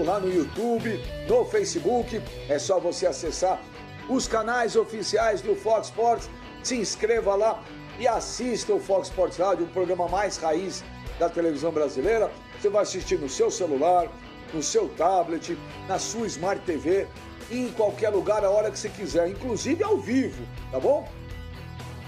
lá no YouTube, no Facebook. É só você acessar os canais oficiais do Fox Sports, se inscreva lá e assista o Fox Sports Rádio, o programa mais raiz da televisão brasileira. Você vai assistir no seu celular, no seu tablet, na sua Smart TV, em qualquer lugar, a hora que você quiser, inclusive ao vivo, tá bom?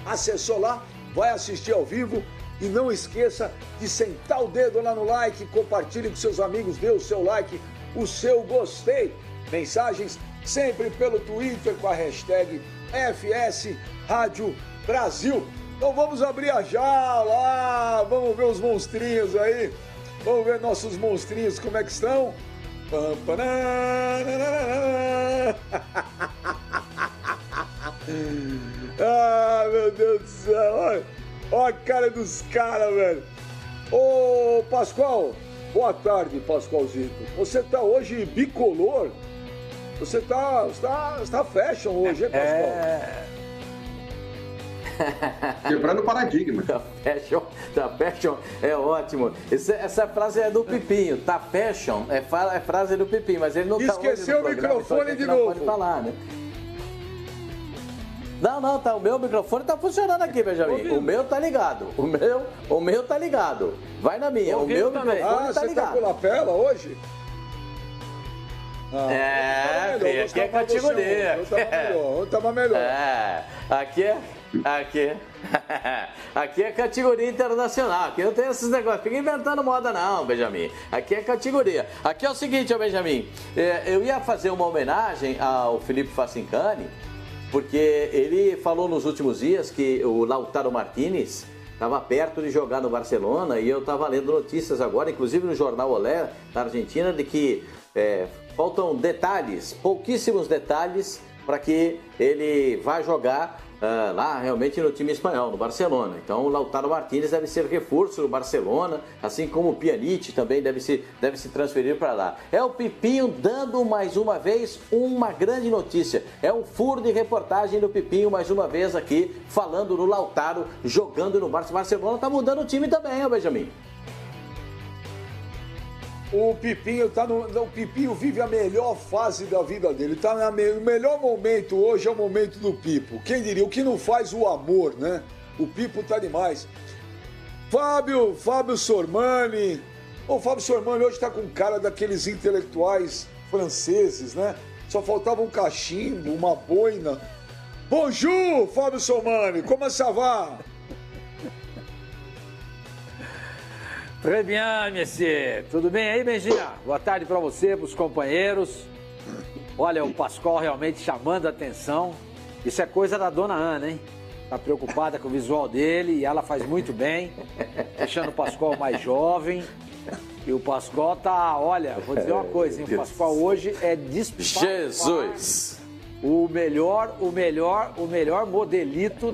Acessou lá, vai assistir ao vivo e não esqueça de sentar o dedo lá no like, compartilhe com seus amigos, dê o seu like, o seu gostei. Mensagens sempre pelo Twitter com a hashtag FS Rádio Brasil. Então vamos abrir a jaula, vamos ver os monstrinhos aí, vamos ver nossos monstrinhos como é que estão. Ah, meu Deus do céu, olha a cara dos caras, velho. Ô, Pascoal, boa tarde, Pascoalzito. Você tá hoje bicolor? Você tá fashion hoje, hein, Pascoal? Quebrando paradigma. Tá fashion é ótimo. Essa frase é do Pipinho. Tá fashion é frase do Pipinho, mas ele não tá hoje Esqueceu o microfone de novo. Pode falar, né? Não, tá, o meu microfone tá funcionando aqui, Benjamin. O meu tá ligado. O meu tá ligado. Vai na minha. O meu microfone tá ligado. Você tá com lapela hoje? Aqui é categoria. Ontem tava melhor. Aqui é categoria internacional. Aqui não tem esses negócios. Fica inventando moda não, Benjamin. Aqui é categoria. Aqui é o seguinte, Benjamin. Eu ia fazer uma homenagem ao Felipe Facincani, porque ele falou nos últimos dias que o Lautaro Martínez estava perto de jogar no Barcelona, e eu estava lendo notícias agora, inclusive no jornal Olé, da Argentina, de que faltam detalhes, pouquíssimos detalhes, para que ele vá jogar lá realmente no time espanhol, no Barcelona. Então o Lautaro Martínez deve ser reforço no Barcelona, assim como o Pjanic também deve se transferir para lá. É o Pipinho dando mais uma vez uma grande notícia. É um furo de reportagem do Pipinho mais uma vez aqui, falando do Lautaro jogando no Barcelona. O Barcelona está mudando o time também, Benjamin. O Pipinho vive a melhor fase da vida dele. O melhor momento hoje é o momento do Pipo. Quem diria? O que não faz o amor, né? O Pipo tá demais. Fábio Sormani. O Fábio Sormani hoje tá com cara daqueles intelectuais franceses, né? Só faltava um cachimbo, uma boina. Bonjour, Fábio Sormani. Como ça va? Très bien, monsieur. Tudo bem aí, Benjinha? Boa tarde para você, para os companheiros. Olha, o Pascoal realmente chamando a atenção. Isso é coisa da dona Ana, hein? Tá preocupada com o visual dele e ela faz muito bem, deixando o Pascoal mais jovem. E o Pascoal tá, olha, vou dizer uma coisa, hein? O Pascoal hoje é disparado. Jesus! O melhor modelito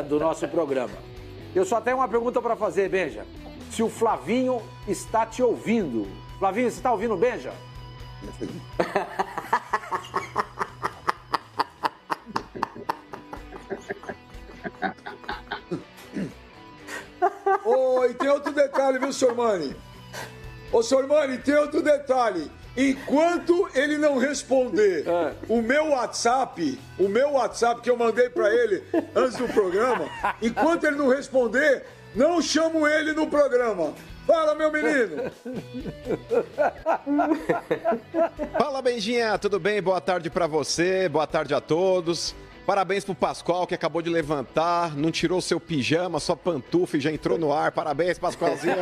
do nosso programa. Eu só tenho uma pergunta para fazer, Benja. Se o Flavinho está te ouvindo. Flavinho, você está ouvindo o Benja? E tem outro detalhe, viu, Sormani? Ô, Sormani, tem outro detalhe. Enquanto ele não responder o meu WhatsApp que eu mandei pra ele antes do programa, enquanto ele não responder, não chamo ele no programa. Fala, meu menino! Fala, Benjinha, tudo bem? Boa tarde pra você, boa tarde a todos. Parabéns pro Pascoal, que acabou de levantar, não tirou seu pijama, sua pantufa e já entrou no ar. Parabéns, Pascoalzinho.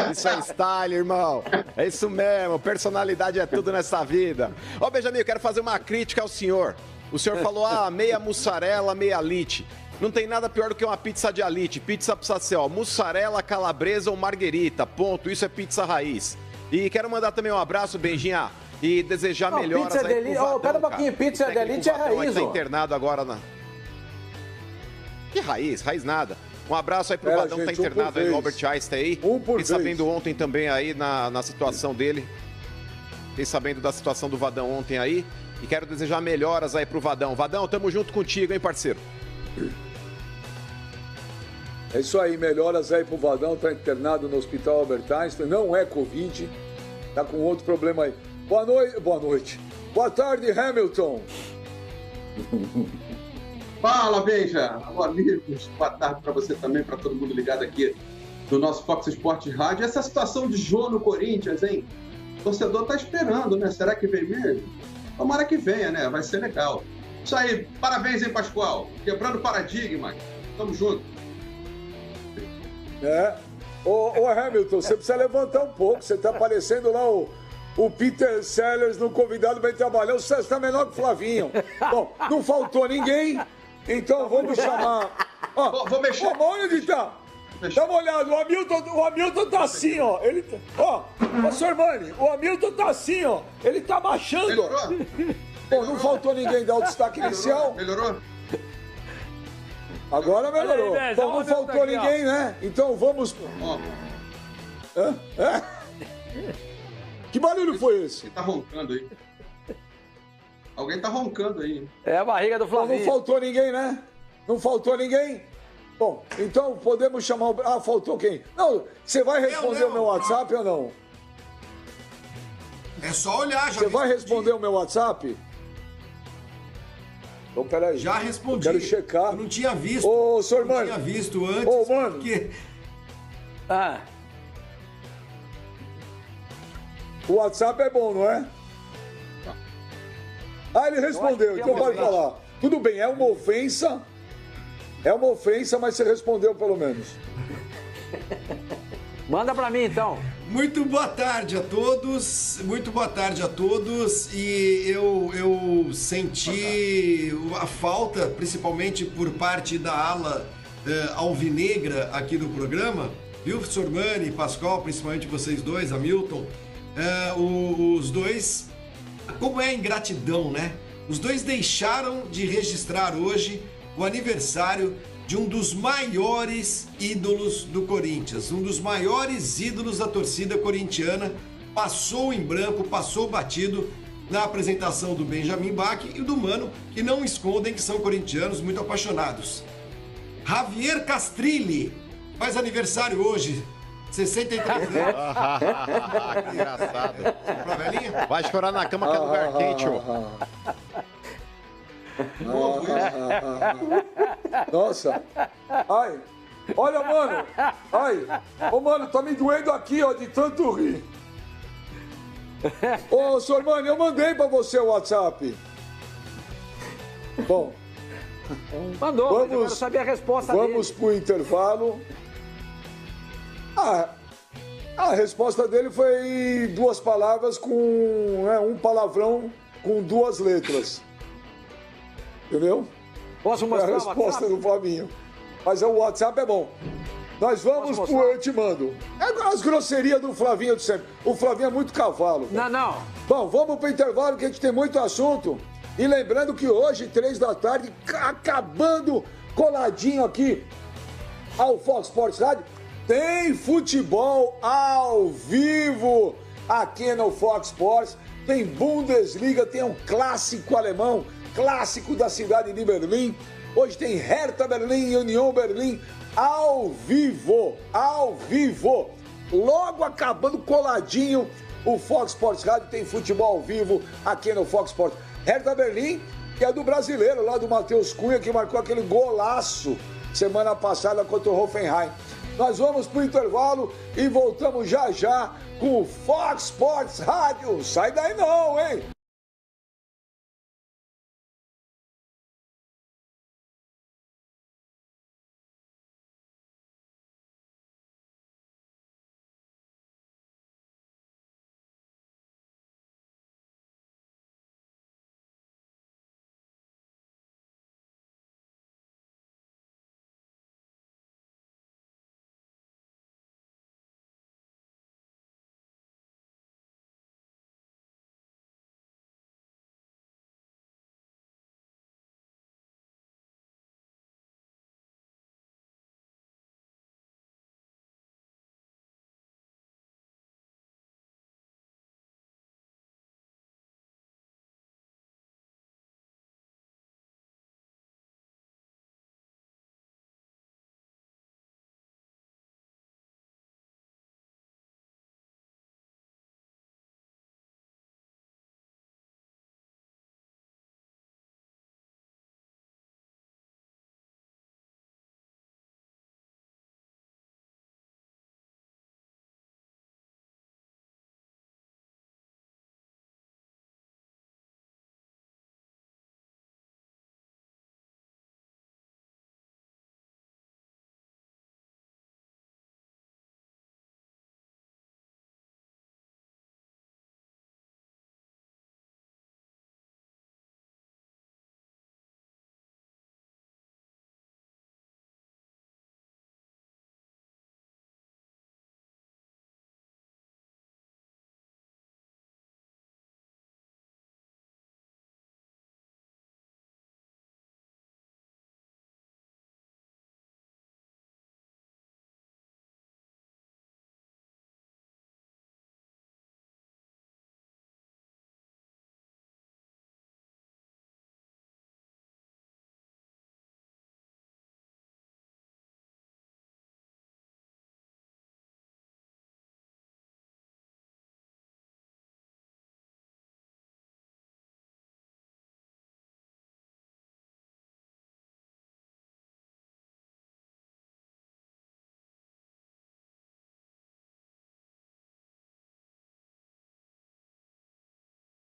Isso é style, irmão. É isso mesmo, personalidade é tudo nessa vida. Ô, Benjamin, eu quero fazer uma crítica ao senhor. O senhor falou, meia mussarela, meia alite. Não tem nada pior do que uma pizza de alite. Pizza precisa ser, mussarela, calabresa ou marguerita. Ponto, isso é pizza raiz. E quero mandar também um abraço, Benjinha, e desejar melhoras aí pro Vadão, pera um pouquinho, pizza de elite é raiz, tá internado agora na... Que raiz? Raiz nada. Um abraço aí pro Vadão, que tá internado aí no Albert Einstein aí. Fiquei sabendo ontem também aí na situação dele. Fiquei sabendo da situação do Vadão ontem aí. E quero desejar melhoras aí pro Vadão. Vadão, tamo junto contigo, hein, parceiro? É isso aí, melhoras aí pro Vadão, tá internado no Hospital Albert Einstein. Não é Covid, Tá com outro problema aí. Boa noite. Boa tarde, Hamilton. Fala, Benja. Alô, amigos. Boa tarde para você também, para todo mundo ligado aqui no nosso Fox Sports Rádio. Essa situação de Jô no Corinthians, hein? O torcedor tá esperando, né? Será que vem mesmo? Tomara que venha, né? Vai ser legal. Isso aí. Parabéns, hein, Pascoal? Quebrando paradigma. Tamo junto. Ô, Hamilton, você precisa levantar um pouco. Você tá parecendo lá o Peter Sellers no Convidado Bem Trabalhar. O César tá menor que o Flavinho. Bom, não faltou ninguém, então vamos chamar... Vou mexer. Olha onde tá. Dá uma olhada, o Hamilton tá assim, ó. Ele tá... Sormani, o Hamilton tá assim, ó. Ele tá baixando. Melhorou? Bom, não faltou ninguém dar o destaque inicial. Melhorou? Agora melhorou. Aí, Bom, não faltou aqui, ninguém, né? Então vamos... Que barulho foi esse? Quem tá roncando aí? Alguém tá roncando aí. É a barriga do Bom, Flavinho. não faltou ninguém, né? Não faltou ninguém? Bom, então podemos chamar o... Ah, faltou quem? Não, você vai responder o meu WhatsApp ou não? É só olhar, já Você vai responder o meu WhatsApp? Então, peraí. Já respondi. Eu quero checar. Eu não tinha visto. Ô, senhor, não mano. tinha visto antes. Ô, mano. Porque... O WhatsApp é bom, não é? Ah, ele respondeu, então pode falar. Tudo bem, é uma ofensa. É uma ofensa, mas você respondeu pelo menos. Manda pra mim, então. Muito boa tarde a todos. Muito boa tarde a todos. E eu senti a falta, principalmente por parte da ala alvinegra aqui do programa, viu, Sormani e Pascoal, principalmente vocês dois, Hamilton. Os dois, como é a ingratidão, né? Os dois deixaram de registrar hoje o aniversário de um dos maiores ídolos do Corinthians, um dos maiores ídolos da torcida corintiana, passou em branco, passou batido na apresentação do Benjamin Bach e do Mano, que não escondem que são corintianos muito apaixonados. Javier Castrilli faz aniversário hoje, 63 anos. Que engraçado. Pra velhinha? Vai chorar na cama que é lugar quente, ô. Nossa. Ai. Olha, mano. Ai. Ô, mano, tá me doendo aqui, ó, de tanto rir. Ô, Sormani, eu mandei pra você o WhatsApp. Bom. Mandou, mas eu quero saber a resposta dele. Vamos pro intervalo. A resposta dele foi 2 palavras com um palavrão com 2 letras. Entendeu? Posso É a mostrar o resposta WhatsApp? do Flavinho. Mas o WhatsApp é bom. Nós vamos Posso pro mostrar? Eu Te Mando. É as grosserias do Flavinho de sempre. O Flavinho é muito cavalo. Não. Bom, vamos pro intervalo que a gente tem muito assunto. E lembrando que hoje, 3 da tarde, acabando coladinho aqui ao Fox Sports Rádio, tem futebol ao vivo aqui no Fox Sports. Tem Bundesliga, tem um clássico alemão, clássico da cidade de Berlim. Hoje tem Hertha Berlim e Union Berlim ao vivo. Logo acabando coladinho, o Fox Sports Rádio tem futebol ao vivo aqui no Fox Sports. Hertha Berlim, que é do brasileiro, lá do Matheus Cunha, que marcou aquele golaço semana passada contra o Hoffenheim. Nós vamos pro intervalo e voltamos já com o Fox Sports Rádio. Sai daí não, hein?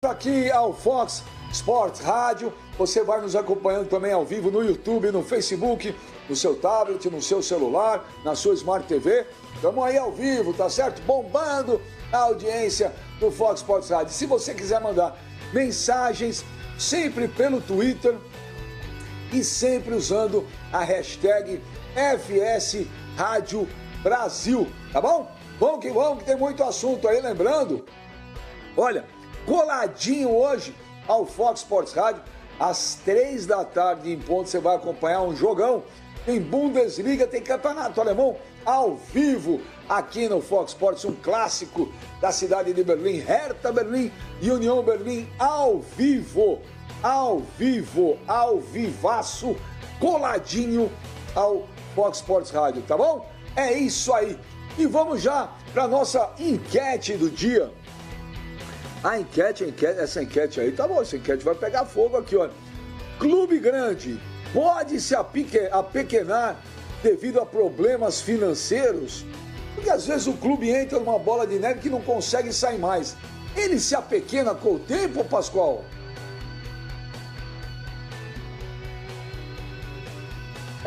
Aqui ao Fox Sports Rádio, você vai nos acompanhando também ao vivo no YouTube, no Facebook, no seu tablet, no seu celular, na sua Smart TV. Estamos aí ao vivo, tá certo? Bombando a audiência do Fox Sports Rádio. Se você quiser mandar mensagens, sempre pelo Twitter e sempre usando a hashtag FS Rádio Brasil, tá bom? Vamos que tem muito assunto aí, lembrando, olha, coladinho hoje ao Fox Sports Rádio, às 3 da tarde em ponto, você vai acompanhar um jogão, tem Bundesliga, tem Campeonato Alemão ao vivo aqui no Fox Sports, um clássico da cidade de Berlim, Hertha Berlim e União Berlim ao vivaço, coladinho ao Fox Sports Rádio, tá bom? É isso aí. E vamos já para nossa enquete do dia. Essa enquete aí, tá bom, essa enquete vai pegar fogo aqui, olha. Clube grande pode se apequenar devido a problemas financeiros? Porque às vezes o clube entra numa bola de neve que não consegue sair mais. Ele se apequena com o tempo, Pascoal?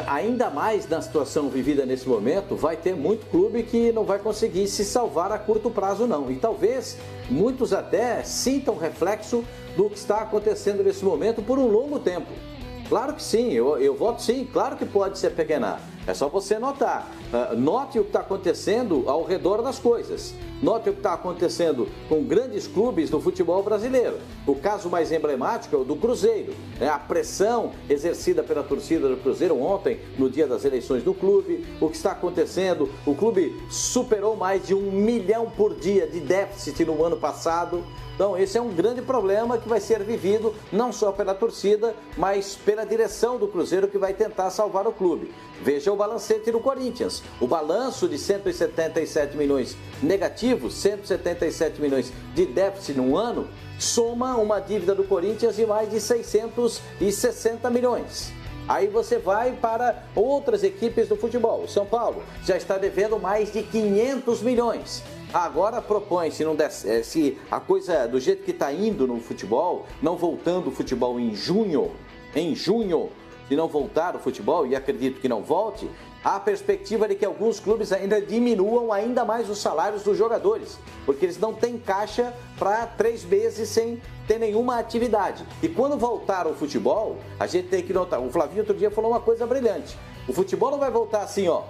Ainda mais na situação vivida nesse momento, vai ter muito clube que não vai conseguir se salvar a curto prazo, não. E talvez muitos até sintam reflexo do que está acontecendo nesse momento por um longo tempo. Claro que sim, eu voto sim, claro que pode se apequenar. É só você notar. Note o que está acontecendo ao redor das coisas. Note o que está acontecendo com grandes clubes do futebol brasileiro. O caso mais emblemático é o do Cruzeiro. A pressão exercida pela torcida do Cruzeiro ontem, no dia das eleições do clube. O que está acontecendo? O clube superou mais de 1 milhão por dia de déficit no ano passado. Então, esse é um grande problema que vai ser vivido não só pela torcida, mas pela direção do Cruzeiro, que vai tentar salvar o clube. Veja o balancete do Corinthians. O balanço de 177 milhões negativos, 177 milhões de déficit no ano, soma uma dívida do Corinthians de mais de 660 milhões. Aí você vai para outras equipes do futebol. O São Paulo já está devendo mais de 500 milhões. Agora propõe, se a coisa do jeito que está indo no futebol, não voltando o futebol em junho, se não voltar o futebol, e acredito que não volte, há a perspectiva de que alguns clubes ainda diminuam ainda mais os salários dos jogadores, porque eles não têm caixa para 3 meses sem ter nenhuma atividade. E quando voltar o futebol, a gente tem que notar, o Flavinho outro dia falou uma coisa brilhante, o futebol não vai voltar assim, ó,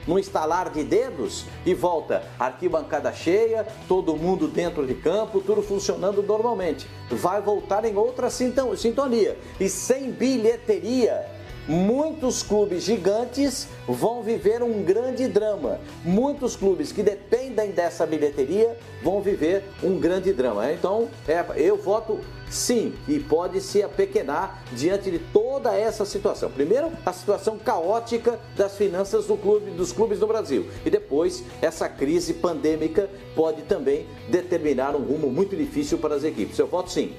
num estalar de dedos e volta arquibancada cheia, todo mundo dentro de campo, tudo funcionando normalmente. Vai voltar em outra sintonia. E sem bilheteria, muitos clubes gigantes vão viver um grande drama. Muitos clubes que dependem dessa bilheteria vão viver um grande drama. Então, eu voto sim, que pode se apequenar diante de toda essa situação. Primeiro, a situação caótica das finanças dos clubes do Brasil. E depois, essa crise pandêmica pode também determinar um rumo muito difícil para as equipes. Eu voto sim.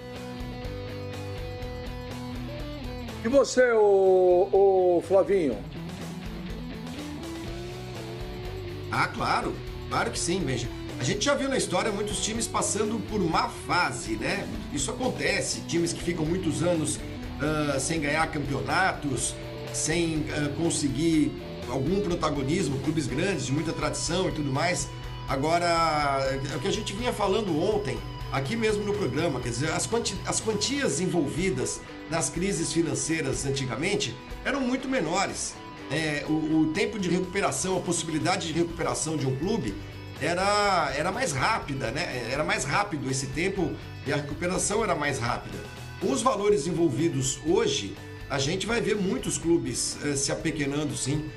E você, o Flavinho? Ah, claro que sim, Benja. A gente já viu na história muitos times passando por má fase, né? Isso acontece, times que ficam muitos anos sem ganhar campeonatos, sem conseguir algum protagonismo, clubes grandes, de muita tradição e tudo mais. Agora, é o que a gente vinha falando ontem, aqui mesmo no programa, quer dizer, as quantias envolvidas nas crises financeiras antigamente eram muito menores. O tempo de recuperação, a possibilidade de recuperação de um clube era mais rápida, né? Era mais rápido esse tempo e a recuperação era mais rápida. Com os valores envolvidos hoje, a gente vai ver muitos clubes se apequenando, sim.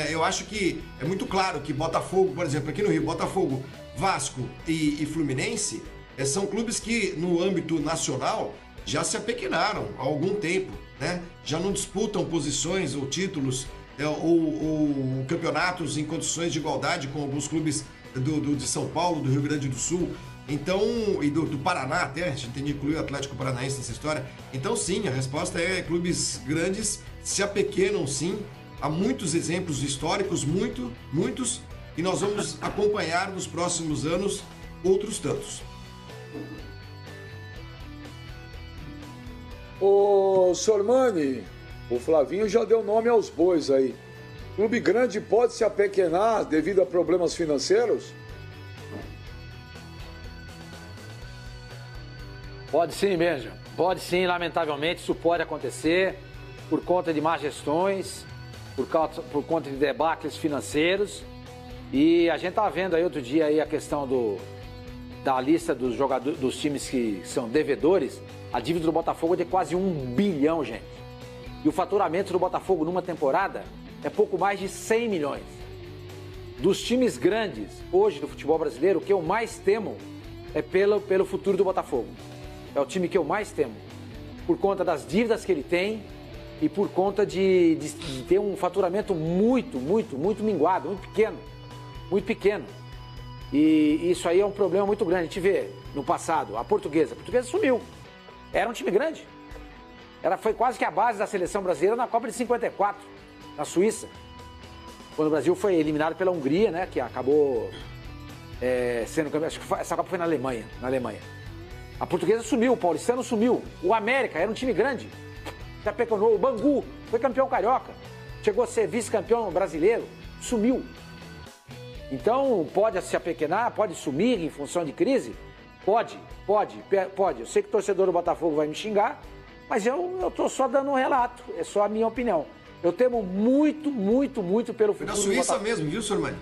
Eu acho que é muito claro que Botafogo, por exemplo, aqui no Rio, Botafogo, Vasco e Fluminense são clubes que, no âmbito nacional, já se apequenaram há algum tempo, né? Já não disputam posições ou títulos ou campeonatos em condições de igualdade com alguns clubes de São Paulo, do Rio Grande do Sul, então, e do Paraná até, a gente tem que incluir o Atlético Paranaense nessa história. Então sim, a resposta é clubes grandes se apequenam sim. Há muitos exemplos históricos, muitos, e nós vamos acompanhar nos próximos anos outros tantos. Ô, Sormani, o Flavinho já deu nome aos bois aí. Clube grande pode se apequenar devido a problemas financeiros? Pode sim, Benja. Pode sim, lamentavelmente, isso pode acontecer por conta de más gestões, por conta de debacles financeiros. E a gente estava vendo aí outro dia aí a questão da lista dos jogadores, dos times que são devedores. A dívida do Botafogo é de quase 1 bilhão, gente. E o faturamento do Botafogo numa temporada é pouco mais de 100 milhões. Dos times grandes, hoje, do futebol brasileiro, o que eu mais temo é pelo futuro do Botafogo. É o time que eu mais temo. Por conta das dívidas que ele tem e por conta de ter um faturamento muito minguado, muito pequeno. Muito pequeno. E isso aí é um problema muito grande. A gente vê no passado, a portuguesa sumiu. Era um time grande. Foi quase que a base da seleção brasileira na Copa de 54, na Suíça. Quando o Brasil foi eliminado pela Hungria, né? Que acabou sendo campeão. Acho que essa Copa foi na Alemanha. A portuguesa sumiu, o paulistano sumiu. O América era um time grande. Já peconou. O Bangu foi campeão carioca. Chegou a ser vice-campeão brasileiro. Sumiu. Então, pode se apequenar, pode sumir em função de crise? Pode. Eu sei que o torcedor do Botafogo vai me xingar, mas eu tô só dando um relato, é só a minha opinião. Eu temo muito pelo futuro do Botafogo. Foi na Suíça mesmo, viu, Sormani?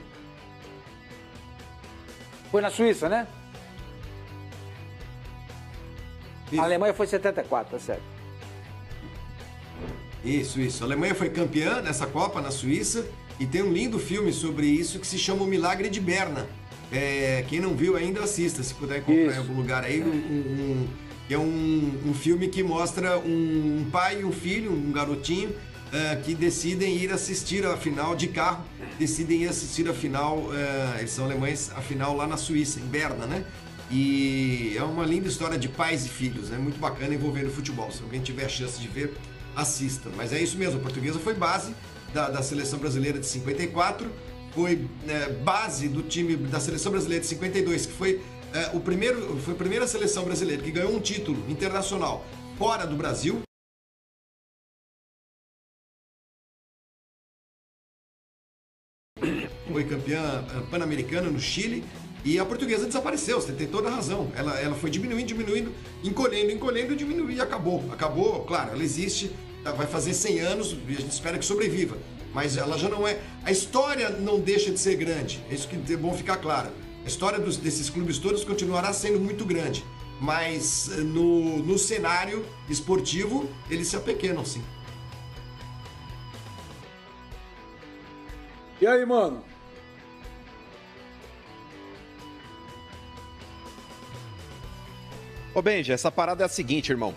Foi na Suíça, né? Isso. A Alemanha foi 74, tá certo. Isso. A Alemanha foi campeã nessa Copa, na Suíça, e tem um lindo filme sobre isso que se chama O Milagre de Berna. Quem não viu ainda, assista, se puder encontrar em algum lugar aí. É um filme que mostra um pai e um filho, um garotinho, que decidem ir assistir a final de carro, decidem ir assistir a final, eles são alemães, a final lá na Suíça, em Berna, né? E é uma linda história de pais e filhos, né? Muito bacana, envolvendo futebol. Se alguém tiver a chance de ver, assista. Mas é isso mesmo, a portuguesa foi base da seleção brasileira de 54, foi base do time da seleção brasileira de 52, que foi a primeira seleção brasileira que ganhou um título internacional fora do Brasil. Foi campeã pan-americana no Chile. E a portuguesa desapareceu, você tem toda a razão. Ela foi diminuindo, encolhendo, diminuiu e acabou. Acabou, claro, ela existe, vai fazer 100 anos e a gente espera que sobreviva. Mas ela já não é... A história não deixa de ser grande, é isso que é bom ficar claro. A história desses clubes todos continuará sendo muito grande. Mas no cenário esportivo, eles se apequenam, sim. E aí, mano? Ô Benja, essa parada é a seguinte, irmão.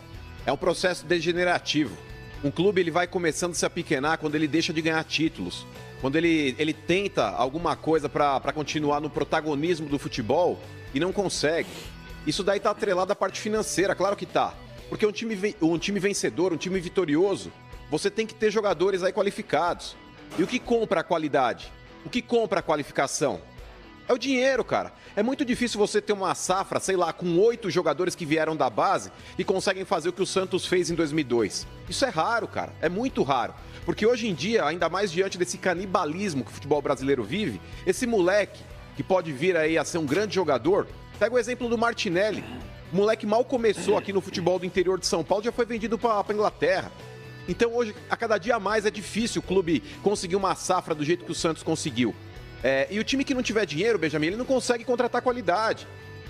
É um processo degenerativo. Um clube ele vai começando a se apequenar quando ele deixa de ganhar títulos. Quando ele tenta alguma coisa para continuar no protagonismo do futebol e não consegue. Isso daí tá atrelado à parte financeira, claro que tá. Porque um time vencedor, um time vitorioso, você tem que ter jogadores aí qualificados. E o que compra a qualidade? O que compra a qualificação? É o dinheiro, cara. É muito difícil você ter uma safra, sei lá, com 8 jogadores que vieram da base e conseguem fazer o que o Santos fez em 2002. Isso é raro, cara. É muito raro. Porque hoje em dia, ainda mais diante desse canibalismo que o futebol brasileiro vive, esse moleque que pode vir aí a ser um grande jogador, pega o exemplo do Martinelli. O moleque mal começou aqui no futebol do interior de São Paulo, já foi vendido para Inglaterra. Então hoje, a cada dia mais, é difícil o clube conseguir uma safra do jeito que o Santos conseguiu. E o time que não tiver dinheiro, Benjamin, ele não consegue contratar qualidade.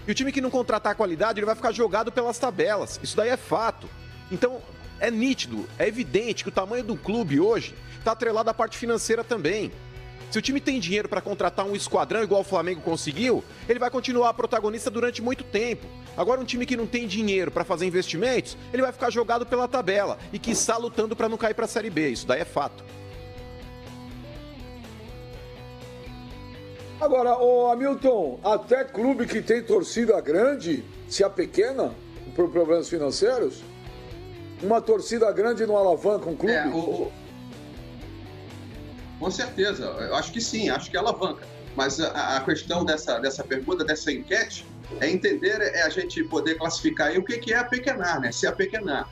E o time que não contratar qualidade, ele vai ficar jogado pelas tabelas. Isso daí é fato. Então, é nítido, é evidente que o tamanho do clube hoje está atrelado à parte financeira também. Se o time tem dinheiro para contratar um esquadrão igual o Flamengo conseguiu, ele vai continuar protagonista durante muito tempo. Agora, um time que não tem dinheiro para fazer investimentos, ele vai ficar jogado pela tabela e quiçá lutando para não cair para a Série B. Isso daí é fato. Agora, ô Hamilton, até clube que tem torcida grande se apequena por problemas financeiros? Uma torcida grande não alavanca um clube? Com certeza, eu acho que sim, acho que alavanca. Mas a questão dessa pergunta, dessa enquete, é entender, é a gente poder classificar aí o que é apequenar, né? Se apequenar.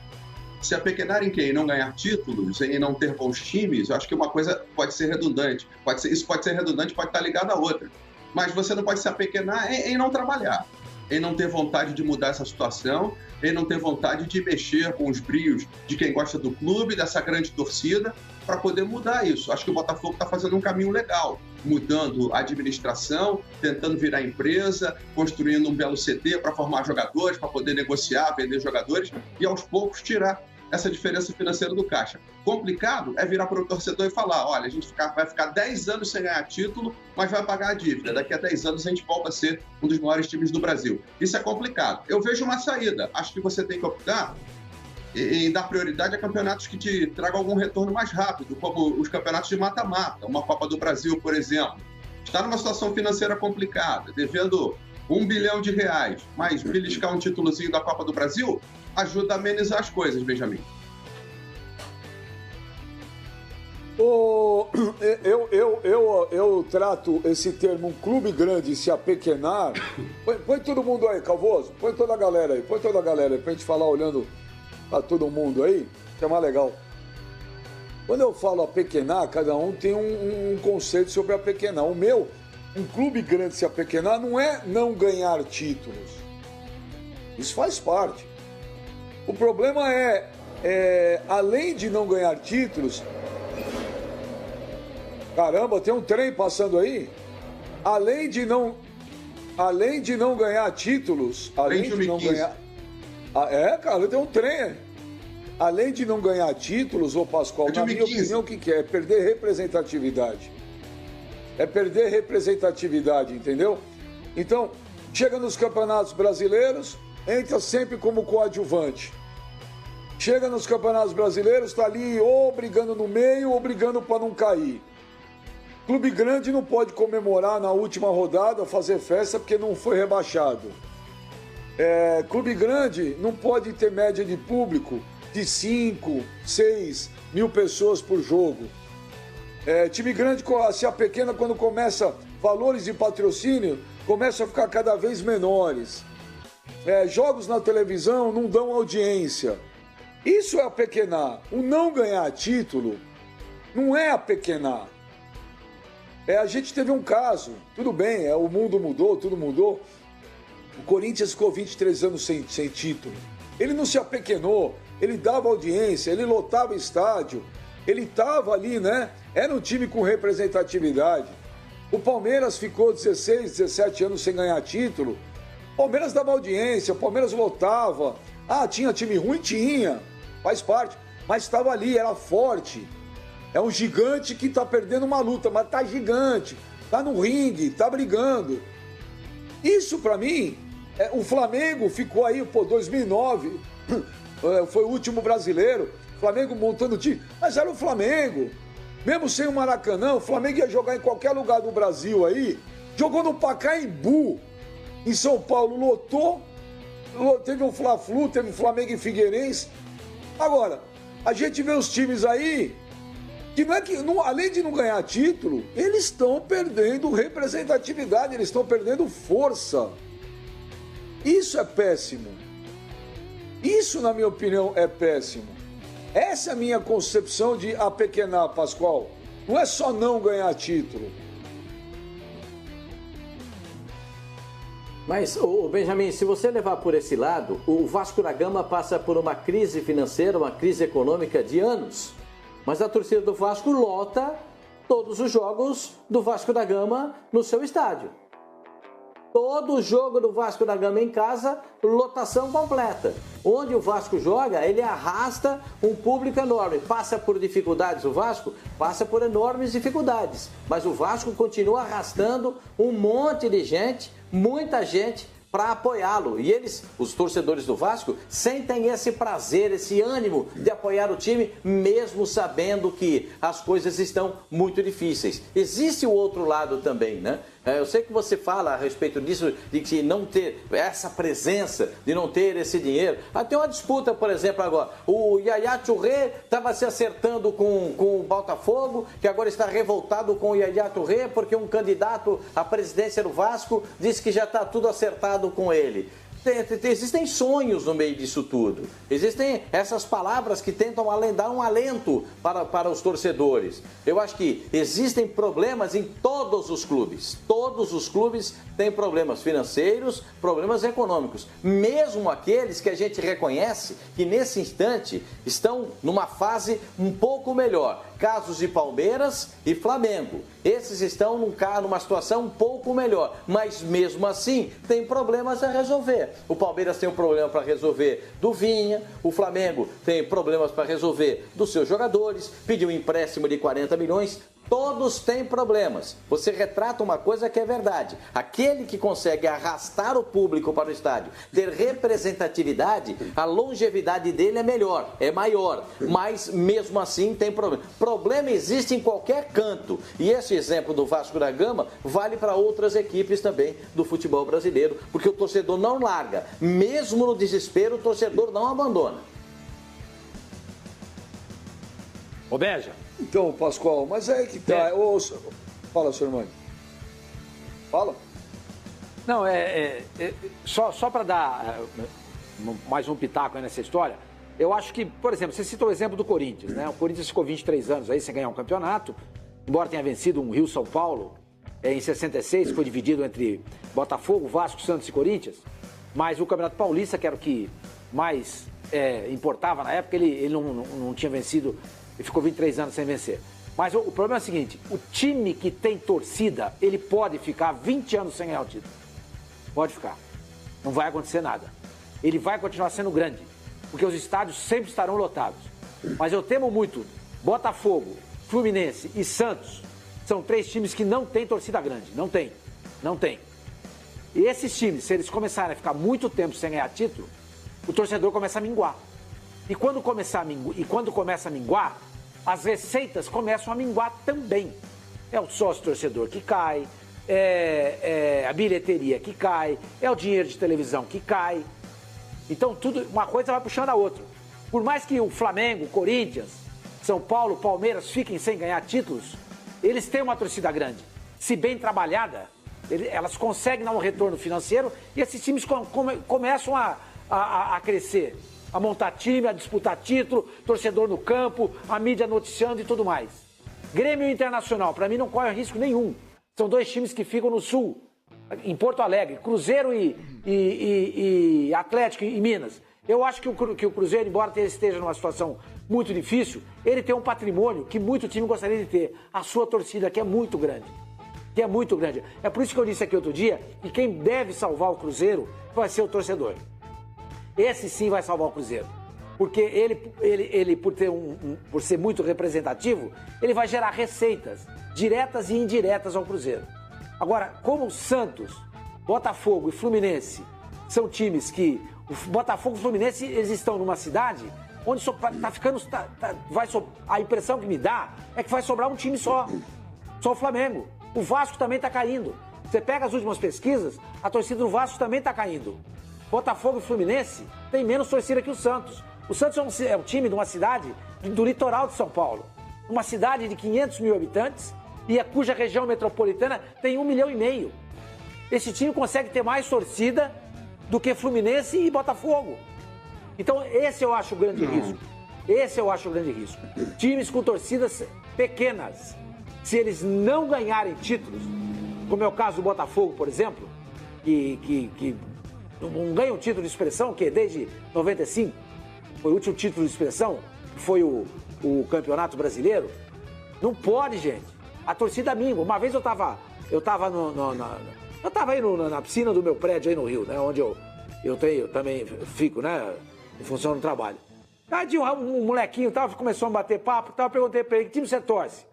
se apequenar em quem? Em não ganhar títulos, em não ter bons times, eu acho que uma coisa pode ser redundante. Isso pode ser redundante, pode estar ligado à outra. Mas você não pode se apequenar em não trabalhar, em não ter vontade de mudar essa situação, em não ter vontade de mexer com os brios de quem gosta do clube, dessa grande torcida, para poder mudar isso. Acho que o Botafogo está fazendo um caminho legal, mudando a administração, tentando virar empresa, construindo um belo CT para formar jogadores, para poder negociar, vender jogadores e aos poucos tirar essa diferença financeira do caixa. Complicado é virar para o torcedor e falar, olha, a gente vai ficar 10 anos sem ganhar título, mas vai pagar a dívida. Daqui a 10 anos a gente volta a ser um dos maiores times do Brasil. Isso é complicado. Eu vejo uma saída. Acho que você tem que optar em dar prioridade a campeonatos que te tragam algum retorno mais rápido, como os campeonatos de mata-mata, uma Copa do Brasil, por exemplo. Está numa situação financeira complicada, devendo R$1 bilhão, mas beliscar um títulozinho da Copa do Brasil ajuda a amenizar as coisas, Benjamin. Eu trato esse termo, um clube grande se apequenar. Põe todo mundo aí, Calvoso. Põe toda a galera aí pra gente falar olhando pra todo mundo aí, que é mais legal. Quando eu falo apequenar, cada um tem um conceito sobre apequenar. O meu, um clube grande se apequenar não é não ganhar títulos. Isso faz parte. O problema é além de não ganhar títulos... Caramba, tem um trem passando aí? Além de não ganhar títulos... Além de não ganhar... cara, tem um trem. Além de não ganhar títulos, ô Pascoal, na minha opinião, o que é? É perder representatividade. É perder representatividade, entendeu? Então, chega nos campeonatos brasileiros, entra sempre como coadjuvante. Chega nos campeonatos brasileiros, está ali ou brigando no meio ou brigando para não cair. Clube grande não pode comemorar na última rodada, fazer festa porque não foi rebaixado. Clube grande não pode ter média de público de 5, 6 mil pessoas por jogo. Time grande se apequena quando começa valores de patrocínio, começam a ficar cada vez menores. Jogos na televisão não dão audiência. Isso é apequenar. O não ganhar título não é apequenar. A gente teve um caso, tudo bem, o mundo mudou, tudo mudou. O Corinthians ficou 23 anos sem título. Ele não se apequenou, ele dava audiência, ele lotava estádio, ele estava ali, né? Era um time com representatividade. O Palmeiras ficou 16, 17 anos sem ganhar título. O Palmeiras dava audiência, o Palmeiras lotava. Tinha time ruim? Tinha, faz parte, mas estava ali, era forte. É um gigante que está perdendo uma luta, mas está gigante, está no ringue, está brigando. Isso, para mim, o Flamengo ficou aí, 2009, foi o último brasileiro, Flamengo montando time, mas era o Flamengo. Mesmo sem o Maracanã, o Flamengo ia jogar em qualquer lugar do Brasil aí, jogou no Pacaembu, em São Paulo, lotou, teve o Fla-Flu, teve o Flamengo e Figueirense. Agora, a gente vê os times aí, que não é que, além de não ganhar título, eles estão perdendo representatividade, eles estão perdendo força. Isso é péssimo. Isso, na minha opinião, é péssimo. Essa é a minha concepção de apequenar, Pascoal. Não é só não ganhar título. Mas, Benjamin, se você levar por esse lado, o Vasco da Gama passa por uma crise financeira, uma crise econômica de anos. Mas a torcida do Vasco lota todos os jogos do Vasco da Gama no seu estádio. Todo jogo do Vasco da Gama em casa, lotação completa. Onde o Vasco joga, ele arrasta um público enorme. Passa por dificuldades o Vasco? Passa por enormes dificuldades. Mas o Vasco continua arrastando um monte de gente, muita gente, para apoiá-lo. E eles, os torcedores do Vasco, sentem esse prazer, esse ânimo de apoiar o time, mesmo sabendo que as coisas estão muito difíceis. Existe o outro lado também, né? Eu sei que você fala a respeito disso, de que não ter essa presença, de não ter esse dinheiro. Tem uma disputa, por exemplo, agora. O Yaya Touré estava se acertando com o Botafogo, que agora está revoltado com o Yaya Touré, porque um candidato à presidência do Vasco disse que já está tudo acertado com ele. Existem sonhos no meio disso tudo. Existem essas palavras que tentam dar um alento para os torcedores. Eu acho que existem problemas em todos os clubes. Todos os clubes têm problemas financeiros, problemas econômicos. Mesmo aqueles que a gente reconhece que nesse instante estão numa fase um pouco melhor. Casos de Palmeiras e Flamengo. Esses estão numa situação um pouco melhor. Mas mesmo assim tem problemas a resolver. O Palmeiras tem um problema para resolver do Vinha, o Flamengo tem problemas para resolver dos seus jogadores, pediu um empréstimo de 40 milhões, todos têm problemas. Você retrata uma coisa que é verdade. Aquele que consegue arrastar o público para o estádio, ter representatividade, a longevidade dele é melhor, é maior, mas mesmo assim tem problema. Problema existe em qualquer canto. E esse exemplo do Vasco da Gama vale para outras equipes também do futebol brasileiro, porque o torcedor não larga. Mesmo no desespero, o torcedor não abandona. Ô, Beja. Então, Pascoal, mas é que tá. Fala, senhor Mãe. Fala. Não, só para dar mais um pitaco aí nessa história, eu acho que, por exemplo, você citou o exemplo do Corinthians, né? O Corinthians ficou 23 anos aí sem ganhar um campeonato, embora tenha vencido um Rio-São Paulo em 66, foi dividido entre Botafogo, Vasco, Santos e Corinthians, mas o Campeonato Paulista, que era o que mais importava na época, ele não tinha vencido. Ele ficou 23 anos sem vencer. Mas o problema é o seguinte, o time que tem torcida, ele pode ficar 20 anos sem ganhar o título. Pode ficar. Não vai acontecer nada. Ele vai continuar sendo grande, porque os estádios sempre estarão lotados. Mas eu temo muito, Botafogo, Fluminense e Santos são 3 times que não têm torcida grande. Não tem. Não tem. E esses times, se eles começarem a ficar muito tempo sem ganhar título, o torcedor começa a minguar. E quando começa a minguar, as receitas começam a minguar também. É o sócio torcedor que cai, é a bilheteria que cai, é o dinheiro de televisão que cai. Então, uma coisa vai puxando a outra. Por mais que o Flamengo, Corinthians, São Paulo, Palmeiras fiquem sem ganhar títulos, eles têm uma torcida grande. Se bem trabalhada, elas conseguem dar um retorno financeiro e esses times começam a crescer. A montar time, a disputar título, torcedor no campo, a mídia noticiando e tudo mais. Grêmio e Internacional, para mim não corre risco nenhum. São 2 times que ficam no Sul, em Porto Alegre, Cruzeiro e Atlético em Minas. Eu acho que o Cruzeiro, embora esteja numa situação muito difícil, ele tem um patrimônio que muito time gostaria de ter. A sua torcida, que é muito grande. É por isso que eu disse aqui outro dia que quem deve salvar o Cruzeiro vai ser o torcedor. Esse sim vai salvar o Cruzeiro. Porque ele por ser muito representativo, ele vai gerar receitas diretas e indiretas ao Cruzeiro. Agora, como o Santos, Botafogo e Fluminense são times que... O Botafogo e o Fluminense, eles estão numa cidade onde a impressão que me dá é que vai sobrar um time só. Só o Flamengo. O Vasco também está caindo. Você pega as últimas pesquisas, a torcida do Vasco também está caindo. Botafogo e Fluminense tem menos torcida que o Santos. O Santos é um time de uma cidade do litoral de São Paulo. Uma cidade de 500 mil habitantes e cuja região metropolitana tem 1,5 milhão. Esse time consegue ter mais torcida do que Fluminense e Botafogo. Então esse eu acho o grande risco. Times com torcidas pequenas, se eles não ganharem títulos, como é o caso do Botafogo, por exemplo, que não ganha um título de expressão, que desde 95, foi o último título de expressão, que foi o Campeonato Brasileiro. Não pode, gente. A torcida mingua. Uma vez eu tava aí na piscina do meu prédio aí no Rio, né, onde eu também fico, né, em função do trabalho. Aí um molequinho começou a bater papo, eu perguntei pra ele, que time você torce?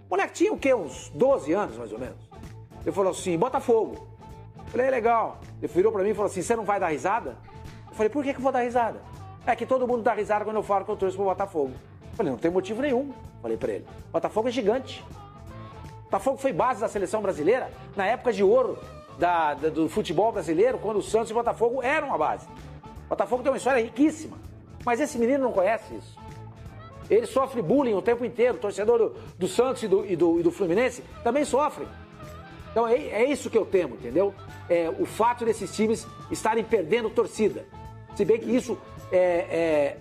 O moleque tinha o quê? Uns 12 anos, mais ou menos. Ele falou assim, Botafogo. Eu falei, legal. Ele virou pra mim e falou assim, você não vai dar risada? Eu falei, por que eu vou dar risada? É que todo mundo dá risada quando eu falo que eu torço pro Botafogo. Eu falei, não tem motivo nenhum. Falei pra ele. Botafogo é gigante. Botafogo foi base da seleção brasileira na época de ouro do futebol brasileiro, quando o Santos e o Botafogo eram uma base. Botafogo tem uma história riquíssima. Mas esse menino não conhece isso. Ele sofre bullying o tempo inteiro. O torcedor do Santos e do Fluminense também sofre. Então é isso que eu temo, entendeu? É o fato desses times estarem perdendo torcida. Se bem que isso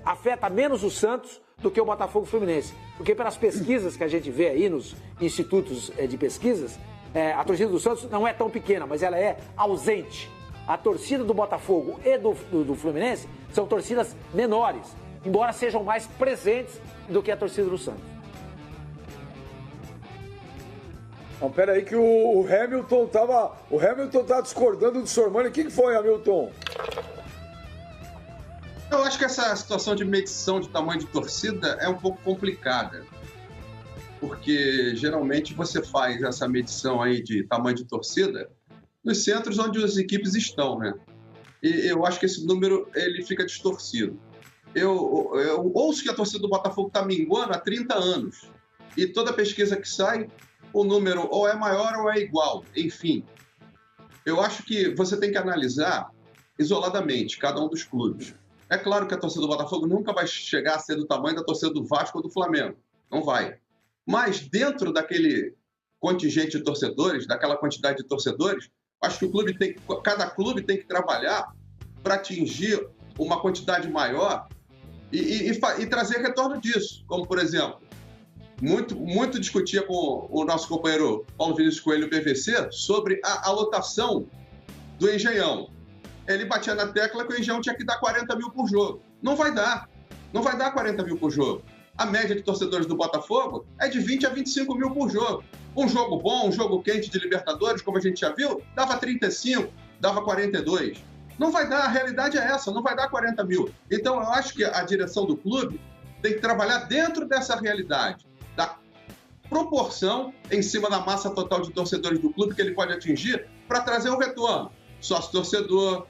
afeta menos o Santos do que o Botafogo e o Fluminense. Porque pelas pesquisas que a gente vê aí nos institutos de pesquisas, a torcida do Santos não é tão pequena, mas ela é ausente. A torcida do Botafogo e do Fluminense são torcidas menores, embora sejam mais presentes do que a torcida do Santos. Não, pera aí que o Hamilton tava discordando do Sormani. O que foi, Hamilton? Eu acho que essa situação de medição de tamanho de torcida é um pouco complicada. Porque geralmente você faz essa medição aí de tamanho de torcida nos centros onde as equipes estão, né? E eu acho que esse número ele fica distorcido. Eu ouço que a torcida do Botafogo está minguando há 30 anos. E toda pesquisa que sai, o número ou é maior ou é igual. Enfim, eu acho que você tem que analisar isoladamente cada um dos clubes. É claro que a torcida do Botafogo nunca vai chegar a ser do tamanho da torcida do Vasco ou do Flamengo. Não vai. Mas dentro daquele contingente de torcedores, daquela quantidade de torcedores, acho que cada clube tem que trabalhar para atingir uma quantidade maior e trazer retorno disso. Como, por exemplo, muito discutia com o nosso companheiro Paulo Vinícius Coelho, PVC, sobre a lotação do Engenhão. Ele batia na tecla que o Engenhão tinha que dar 40 mil por jogo. Não vai dar 40 mil por jogo. A média de torcedores do Botafogo é de 20 a 25 mil por jogo. Um jogo bom, um jogo quente de Libertadores, como a gente já viu, dava 35, dava 42. Não vai dar, a realidade é essa, não vai dar 40 mil. Então eu acho que a direção do clube tem que trabalhar dentro dessa realidade, da proporção em cima da massa total de torcedores do clube que ele pode atingir para trazer o retorno. Sócio-torcedor,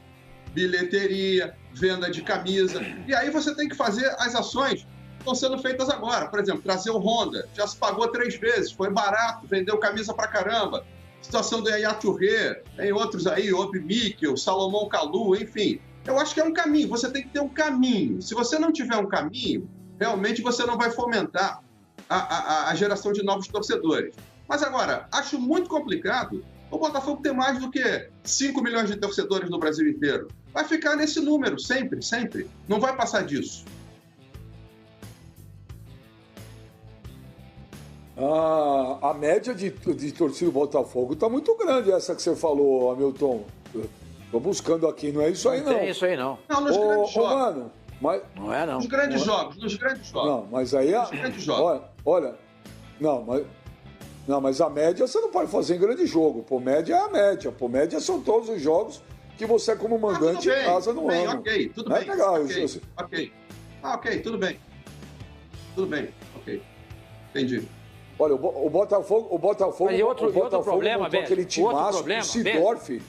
bilheteria, venda de camisa. E aí você tem que fazer as ações que estão sendo feitas agora. Por exemplo, trazer o Honda. Já se pagou 3 vezes, foi barato, vendeu camisa pra caramba. Situação do Yaya Touré, tem outros aí, Obi Mikkel, Salomão Kalou, enfim. Eu acho que é um caminho, você tem que ter um caminho. Se você não tiver um caminho, realmente você não vai fomentar a geração de novos torcedores. Mas agora, acho muito complicado. O Botafogo tem mais do que 5 milhões de torcedores no Brasil inteiro. Vai ficar nesse número, sempre, sempre. Não vai passar disso. A média de torcida do Botafogo está muito grande, essa que você falou, Hamilton. Tô buscando aqui, não é isso aí, não. Não tem isso aí, não. Não, nos grandes jogos. Mano, mas... Não é, não. Nos grandes jogos. Não, mas aí... Nos grandes jogos. Olha, mas a média você não pode fazer em grande jogo. Pô, média é a média. Pô, média são todos os jogos que você, como mandante, casa no ano. Ok, tudo não bem. É legal, ok, isso. Ok, tudo bem. Tudo bem, ok. Entendi. Olha, o Botafogo... Mas e outro problema, Benja, aquele timaço, o Sidorf...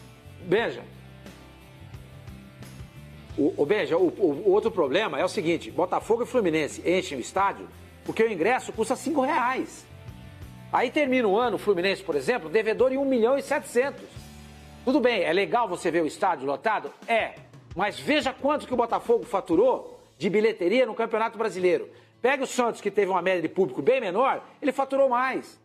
Benja. Benja, o outro problema é o seguinte, Botafogo e Fluminense enchem o estádio porque o ingresso custa R$5. Aí termina o ano, o Fluminense, por exemplo, devedor em 1.700.000. Tudo bem, é legal você ver o estádio lotado? É, mas veja quanto que o Botafogo faturou de bilheteria no Campeonato Brasileiro. Pega o Santos, que teve uma média de público bem menor, ele faturou mais.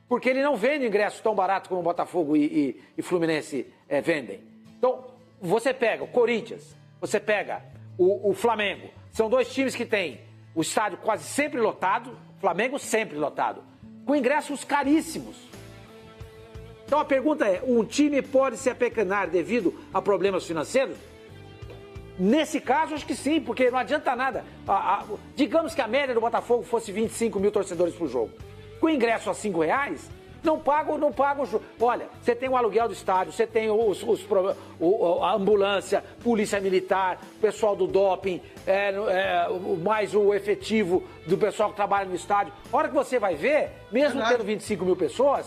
Porque ele não vende ingressos tão barato como o Botafogo e Fluminense vendem. Então, você pega o Corinthians, você pega o Flamengo. São dois times que têm o estádio quase sempre lotado, Flamengo sempre lotado, com ingressos caríssimos. Então a pergunta é, um time pode se apequenar devido a problemas financeiros? Nesse caso, acho que sim, porque não adianta nada. Digamos que a média do Botafogo fosse 25 mil torcedores por jogo. Com ingresso a R$5, não paga o jogo. Olha, você tem o aluguel do estádio, você tem a ambulância, polícia militar, pessoal do doping, mais o efetivo do pessoal que trabalha no estádio. A hora que você vai ver, mesmo tendo 25 mil pessoas,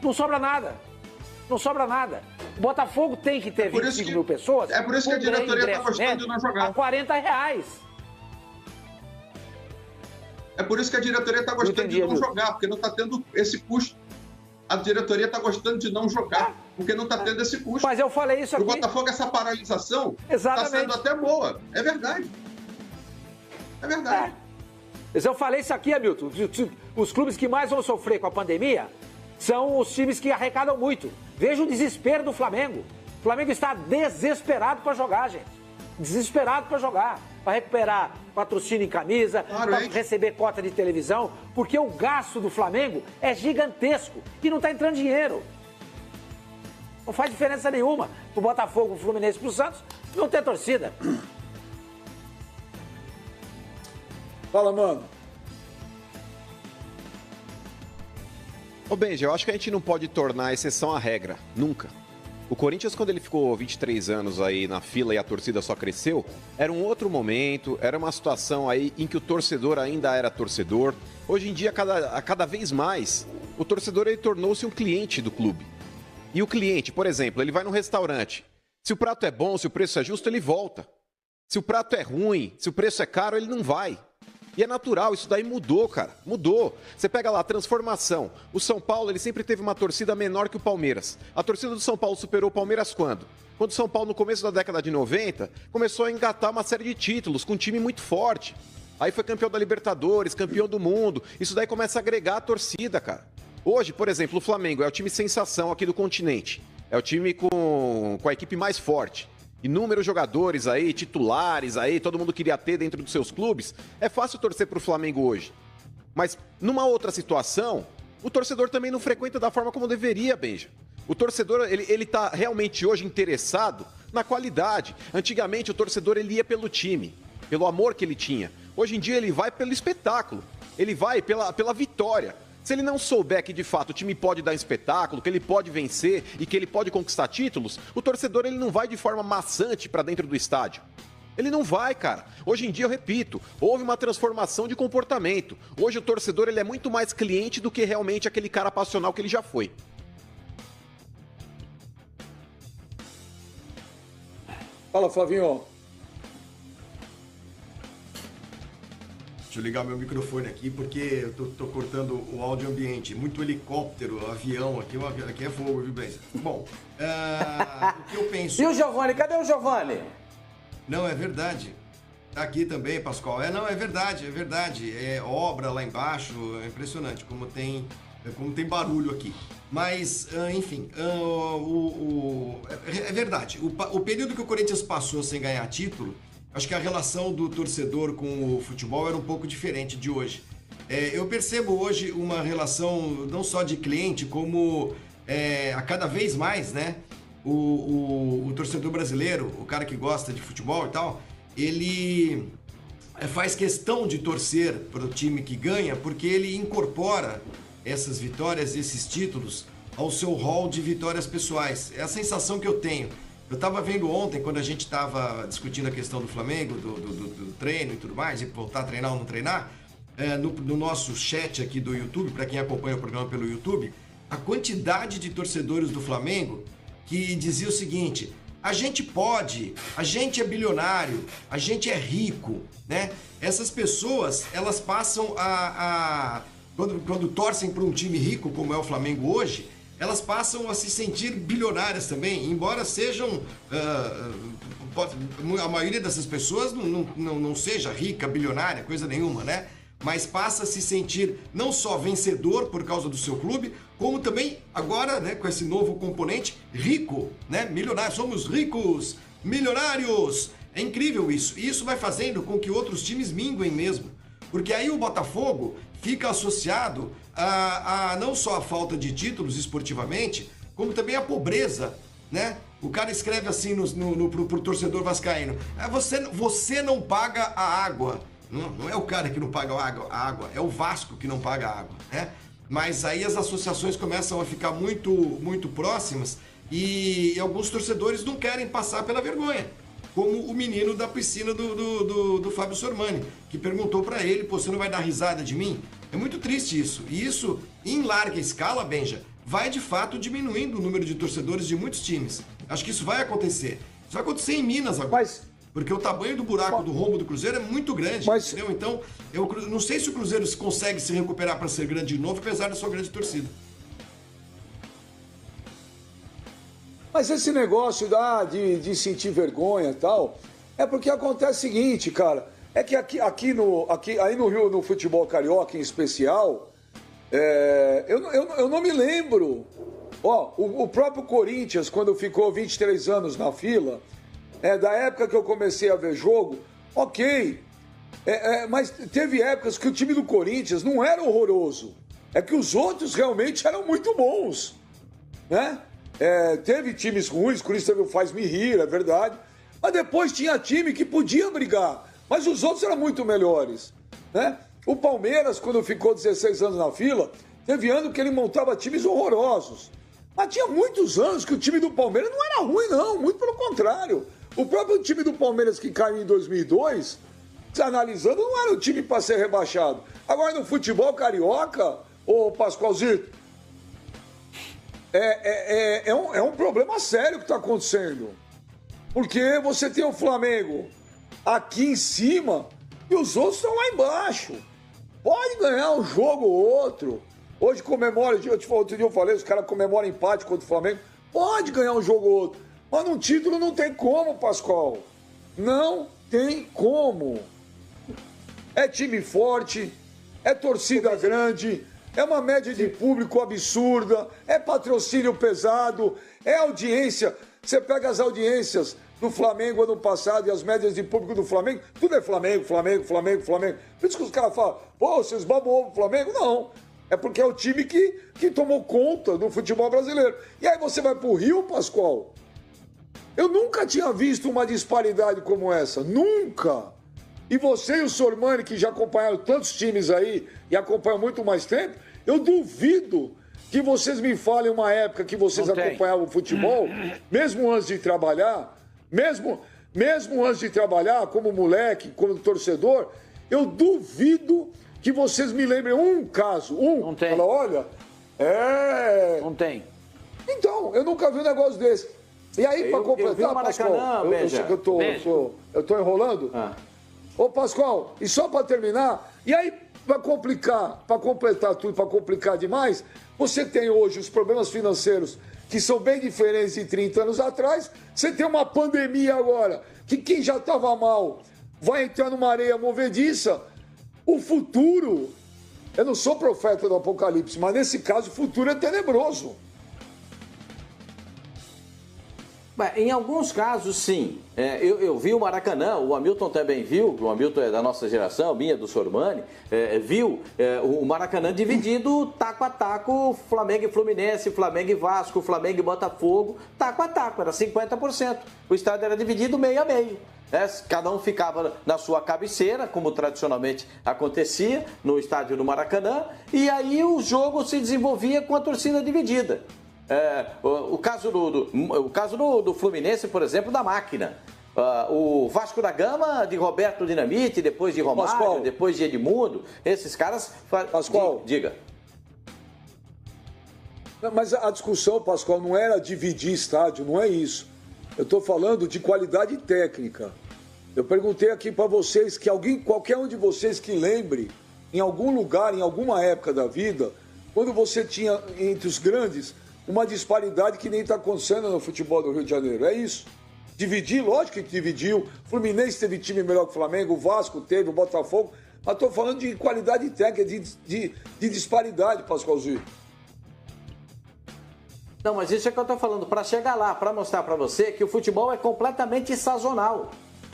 não sobra nada. Não sobra nada. O Botafogo tem que ter 25 mil pessoas. É por isso que a diretoria está gostando de não jogar. A R$40. É por isso que a diretoria está gostando de não jogar, porque não está tendo esse custo. A diretoria está gostando de não jogar, porque não está tendo esse custo. Mas eu falei isso aqui. O Botafogo, essa paralisação está sendo até boa. É verdade. É verdade. Mas eu falei isso aqui, Hamilton. Os clubes que mais vão sofrer com a pandemia são os times que arrecadam muito. Veja o desespero do Flamengo. O Flamengo está desesperado para jogar, gente. Desesperado para jogar, para recuperar patrocínio em camisa, para receber cota de televisão, porque o gasto do Flamengo é gigantesco e não está entrando dinheiro. Não faz diferença nenhuma pro Botafogo, pro Fluminense, pro Santos, não ter torcida. Fala, mano. Ô Benja, eu acho que a gente não pode tornar a exceção a regra, nunca. O Corinthians, quando ele ficou 23 anos aí na fila e a torcida só cresceu, era um outro momento, era uma situação aí em que o torcedor ainda era torcedor. Hoje em dia, cada vez mais, o torcedor ele tornou-se um cliente do clube. E o cliente, por exemplo, ele vai num restaurante. Se o prato é bom, se o preço é justo, ele volta. Se o prato é ruim, se o preço é caro, ele não vai. E é natural, isso daí mudou, cara. Mudou. Você pega lá a transformação. O São Paulo, ele sempre teve uma torcida menor que o Palmeiras. A torcida do São Paulo superou o Palmeiras quando? Quando o São Paulo, no começo da década de 90, começou a engatar uma série de títulos com um time muito forte. Aí foi campeão da Libertadores, campeão do mundo. Isso daí começa a agregar a torcida, cara. Hoje, por exemplo, o Flamengo é o time sensação aqui do continente. É o time com a equipe mais forte. Inúmeros jogadores aí, titulares aí, todo mundo queria ter dentro dos seus clubes. É fácil torcer pro Flamengo hoje. Mas numa outra situação, o torcedor também não frequenta da forma como deveria, Benja. O torcedor, ele tá realmente hoje interessado na qualidade. Antigamente o torcedor ele ia pelo time, pelo amor que ele tinha. Hoje em dia ele vai pelo espetáculo, ele vai pela vitória. Se ele não souber que, de fato, o time pode dar espetáculo, que ele pode vencer e que ele pode conquistar títulos, o torcedor ele não vai de forma maçante para dentro do estádio. Ele não vai, cara. Hoje em dia, eu repito, houve uma transformação de comportamento. Hoje o torcedor ele é muito mais cliente do que realmente aquele cara passional que ele já foi. Fala, Flavinho. Deixa eu ligar meu microfone aqui, porque eu tô cortando o áudio ambiente. Muito helicóptero, avião, aqui é fogo, viu, Benja? Bom, o que eu penso... E o Giovani? Cadê o Giovani? Não, é verdade. Tá aqui também, Pascoal. Não, é verdade, é verdade. É obra lá embaixo, é impressionante como tem barulho aqui. Mas, enfim, é verdade. O período que o Corinthians passou sem ganhar título, acho que a relação do torcedor com o futebol era um pouco diferente de hoje. Eu percebo hoje uma relação não só de cliente, como a cada vez mais, né? O torcedor brasileiro, o cara que gosta de futebol e tal, ele faz questão de torcer para o time que ganha, porque ele incorpora essas vitórias, esses títulos, ao seu rol de vitórias pessoais. É a sensação que eu tenho. Eu estava vendo ontem, quando a gente estava discutindo a questão do Flamengo, do treino e tudo mais, de voltar a treinar ou não treinar, no nosso chat aqui do YouTube, para quem acompanha o programa pelo YouTube, a quantidade de torcedores do Flamengo que dizia o seguinte: a gente pode, a gente é bilionário, a gente é rico, né? Essas pessoas, elas passam quando torcem para um time rico, como é o Flamengo hoje, elas passam a se sentir bilionárias também, embora sejam... a maioria dessas pessoas não seja rica, bilionária, coisa nenhuma, né? Mas passa a se sentir não só vencedor por causa do seu clube, como também agora, né, com esse novo componente, rico, né? Milionário, somos ricos, milionários. É incrível isso. E isso vai fazendo com que outros times minguem mesmo. Porque aí o Botafogo fica associado a não só a falta de títulos esportivamente, como também a pobreza, né? O cara escreve assim pro torcedor vascaíno: você não paga a água. Não é o cara que não paga a água, é o Vasco que não paga a água, né? Mas aí as associações começam a ficar muito, muito próximas e alguns torcedores não querem passar pela vergonha. Como o menino da piscina do Fábio Sormani, que perguntou para ele: pô, você não vai dar risada de mim? É muito triste isso. E isso, em larga escala, Benja, vai de fato diminuindo o número de torcedores de muitos times. Acho que isso vai acontecer. Isso vai acontecer em Minas agora. Porque o tamanho do buraco do rombo do Cruzeiro é muito grande, entendeu? Então, eu não sei se o Cruzeiro consegue se recuperar para ser grande de novo, apesar da sua grande torcida. Mas esse negócio de sentir vergonha e tal, é porque acontece o seguinte, cara, é que aí no Rio, no futebol carioca em especial, Eu não me lembro. O próprio Corinthians, quando ficou 23 anos na fila, da época que eu comecei a ver jogo, ok. Mas teve épocas que o time do Corinthians não era horroroso. É que os outros realmente eram muito bons, né? Teve times ruins, o Corinthians teve o Faz-me Rir, é verdade. Mas depois tinha time que podia brigar. Mas os outros eram muito melhores, né? O Palmeiras, quando ficou 16 anos na fila, teve ano que ele montava times horrorosos. Mas tinha muitos anos que o time do Palmeiras não era ruim, não. Muito pelo contrário. O próprio time do Palmeiras que caiu em 2002, analisando, não era um time para ser rebaixado. Agora, no futebol carioca, ô Pascoalzito, é um problema sério que está acontecendo. Porque você tem o Flamengo aqui em cima e os outros estão lá embaixo. Pode ganhar um jogo ou outro. Hoje comemora, outro dia eu falei, os caras comemoram empate contra o Flamengo. Pode ganhar um jogo ou outro. Mas num título não tem como, Pascoal. Não tem como. É time forte, é torcida grande, é uma média de público absurda, é patrocínio pesado, é audiência. Você pega as audiências do Flamengo ano passado e as médias de público do Flamengo, tudo é Flamengo. Por isso que os caras falam, pô, vocês babam o Flamengo? Não. É porque é o time que tomou conta do futebol brasileiro. E aí você vai pro Rio, Pascoal. Eu nunca tinha visto uma disparidade como essa. Nunca. E você e o Sormani, que já acompanharam tantos times aí e acompanham muito mais tempo, eu duvido que vocês me falem uma época que vocês acompanhavam o futebol, mesmo antes de trabalhar, mesmo antes de trabalhar, como moleque, como torcedor, eu duvido que vocês me lembrem um caso, Não tem. Fala, olha, Não tem. Então, eu nunca vi um negócio desse. E aí, para completar, Pascoal, eu tô enrolando? Ô, Pascoal, e só para terminar, e aí, para completar tudo, para complicar demais, você tem hoje os problemas financeiros que são bem diferentes de 30 anos atrás, você tem uma pandemia agora, que quem já estava mal vai entrar numa areia movediça. O futuro, eu não sou profeta do Apocalipse, mas nesse caso o futuro é tenebroso. Em alguns casos, sim. Eu vi o Maracanã, o Hamilton também viu, o Hamilton é da nossa geração, minha, do Sormani, viu o Maracanã dividido taco a taco, Flamengo e Fluminense, Flamengo e Vasco, Flamengo e Botafogo, taco a taco, era 50%. O estádio era dividido meio a meio. Cada um ficava na sua cabeceira, como tradicionalmente acontecia no estádio do Maracanã, e aí o jogo se desenvolvia com a torcida dividida. O caso do Fluminense, por exemplo, da máquina. O Vasco da Gama, de Roberto Dinamite, depois de Romário, Pascoal, depois de Edmundo, esses caras... Pascoal, diga. Mas a discussão, Pascoal, não era dividir estádio, não é isso. Eu estou falando de qualidade técnica. Eu perguntei aqui para vocês que qualquer um de vocês que lembre, em algum lugar, em alguma época da vida, quando você tinha entre os grandes uma disparidade que nem está acontecendo no futebol do Rio de Janeiro. É isso. Dividir, lógico que dividiu. O Fluminense teve time melhor que o Flamengo, o Vasco teve, o Botafogo. Mas estou falando de qualidade técnica, de disparidade, Pascoalzinho. Não, mas isso é que eu estou falando. Para chegar lá, para mostrar para você que o futebol é completamente sazonal.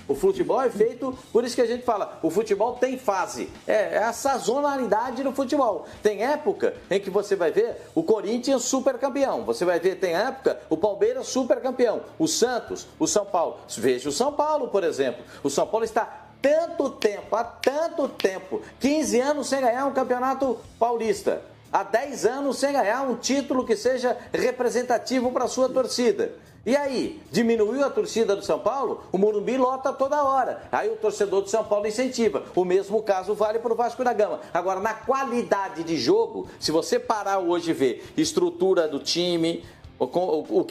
O futebol é feito, por isso que a gente fala, o futebol tem fase. É a sazonalidade do futebol. Tem época em que você vai ver o Corinthians super campeão. Você vai ver, tem época, o Palmeiras super campeão. O Santos, o São Paulo. Veja o São Paulo, por exemplo. O São Paulo está há tanto tempo, 15 anos sem ganhar um campeonato paulista. Há 10 anos sem ganhar um título que seja representativo para a sua torcida. E aí, diminuiu a torcida do São Paulo? O Morumbi lota toda hora. Aí o torcedor do São Paulo incentiva. O mesmo caso vale para o Vasco da Gama. Agora, na qualidade de jogo, se você parar hoje e ver estrutura do time, o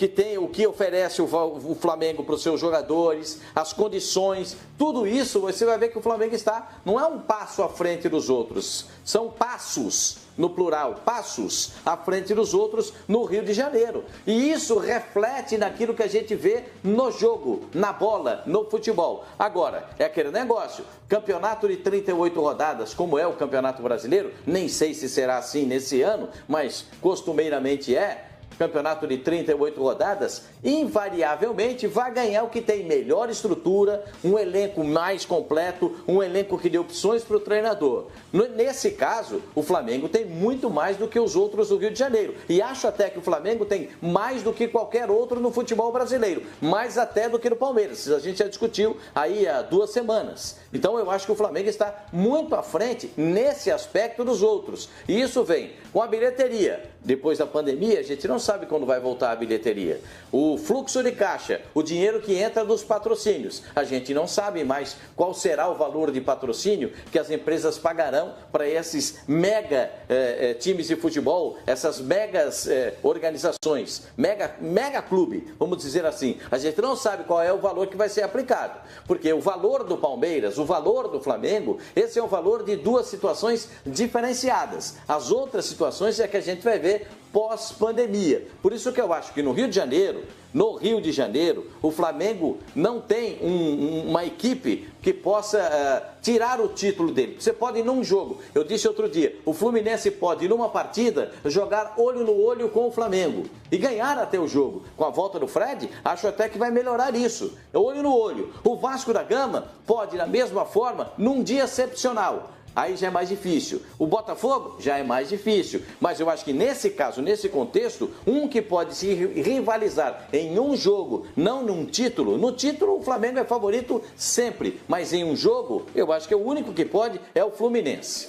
que oferece o Flamengo para os seus jogadores, as condições, tudo isso, você vai ver que o Flamengo não é um passo à frente dos outros, são passos. no plural, passos, à frente dos outros no Rio de Janeiro. E isso reflete naquilo que a gente vê no jogo, na bola, no futebol. Agora, é aquele negócio, campeonato de 38 rodadas, como é o Campeonato Brasileiro, nem sei se será assim nesse ano, mas costumeiramente é. Campeonato de 38 rodadas, invariavelmente vai ganhar o que tem melhor estrutura, um elenco mais completo, um elenco que dê opções para o treinador. Nesse caso, o Flamengo tem muito mais do que os outros do Rio de Janeiro. E acho até que o Flamengo tem mais do que qualquer outro no futebol brasileiro. Mais até do que no Palmeiras. A gente já discutiu aí há 2 semanas. Então eu acho que o Flamengo está muito à frente nesse aspecto dos outros. E isso vem com a bilheteria. Depois da pandemia, a gente não sabe quando vai voltar a bilheteria. O fluxo de caixa, o dinheiro que entra dos patrocínios. A gente não sabe mais qual será o valor de patrocínio que as empresas pagarão para esses mega times de futebol, essas megas organizações, mega clube, vamos dizer assim. A gente não sabe qual é o valor que vai ser aplicado. Porque o valor do Palmeiras, o valor do Flamengo, esse é o valor de 2 situações diferenciadas. As outras situações é que a gente vai ver pós-pandemia. Por isso que eu acho que no Rio de Janeiro, o Flamengo não tem uma equipe que possa tirar o título dele. Você pode ir num jogo, eu disse outro dia, o Fluminense pode ir numa partida, jogar olho no olho com o Flamengo e ganhar até o jogo. Com a volta do Fred, acho até que vai melhorar isso. Olho no olho. O Vasco da Gama pode, da mesma forma, num dia excepcional. Aí já é mais difícil. O Botafogo já é mais difícil. Mas eu acho que nesse caso, nesse contexto, um que pode se rivalizar em um jogo, não num título. No título o Flamengo é favorito sempre. Mas em um jogo, eu acho que o único que pode é o Fluminense.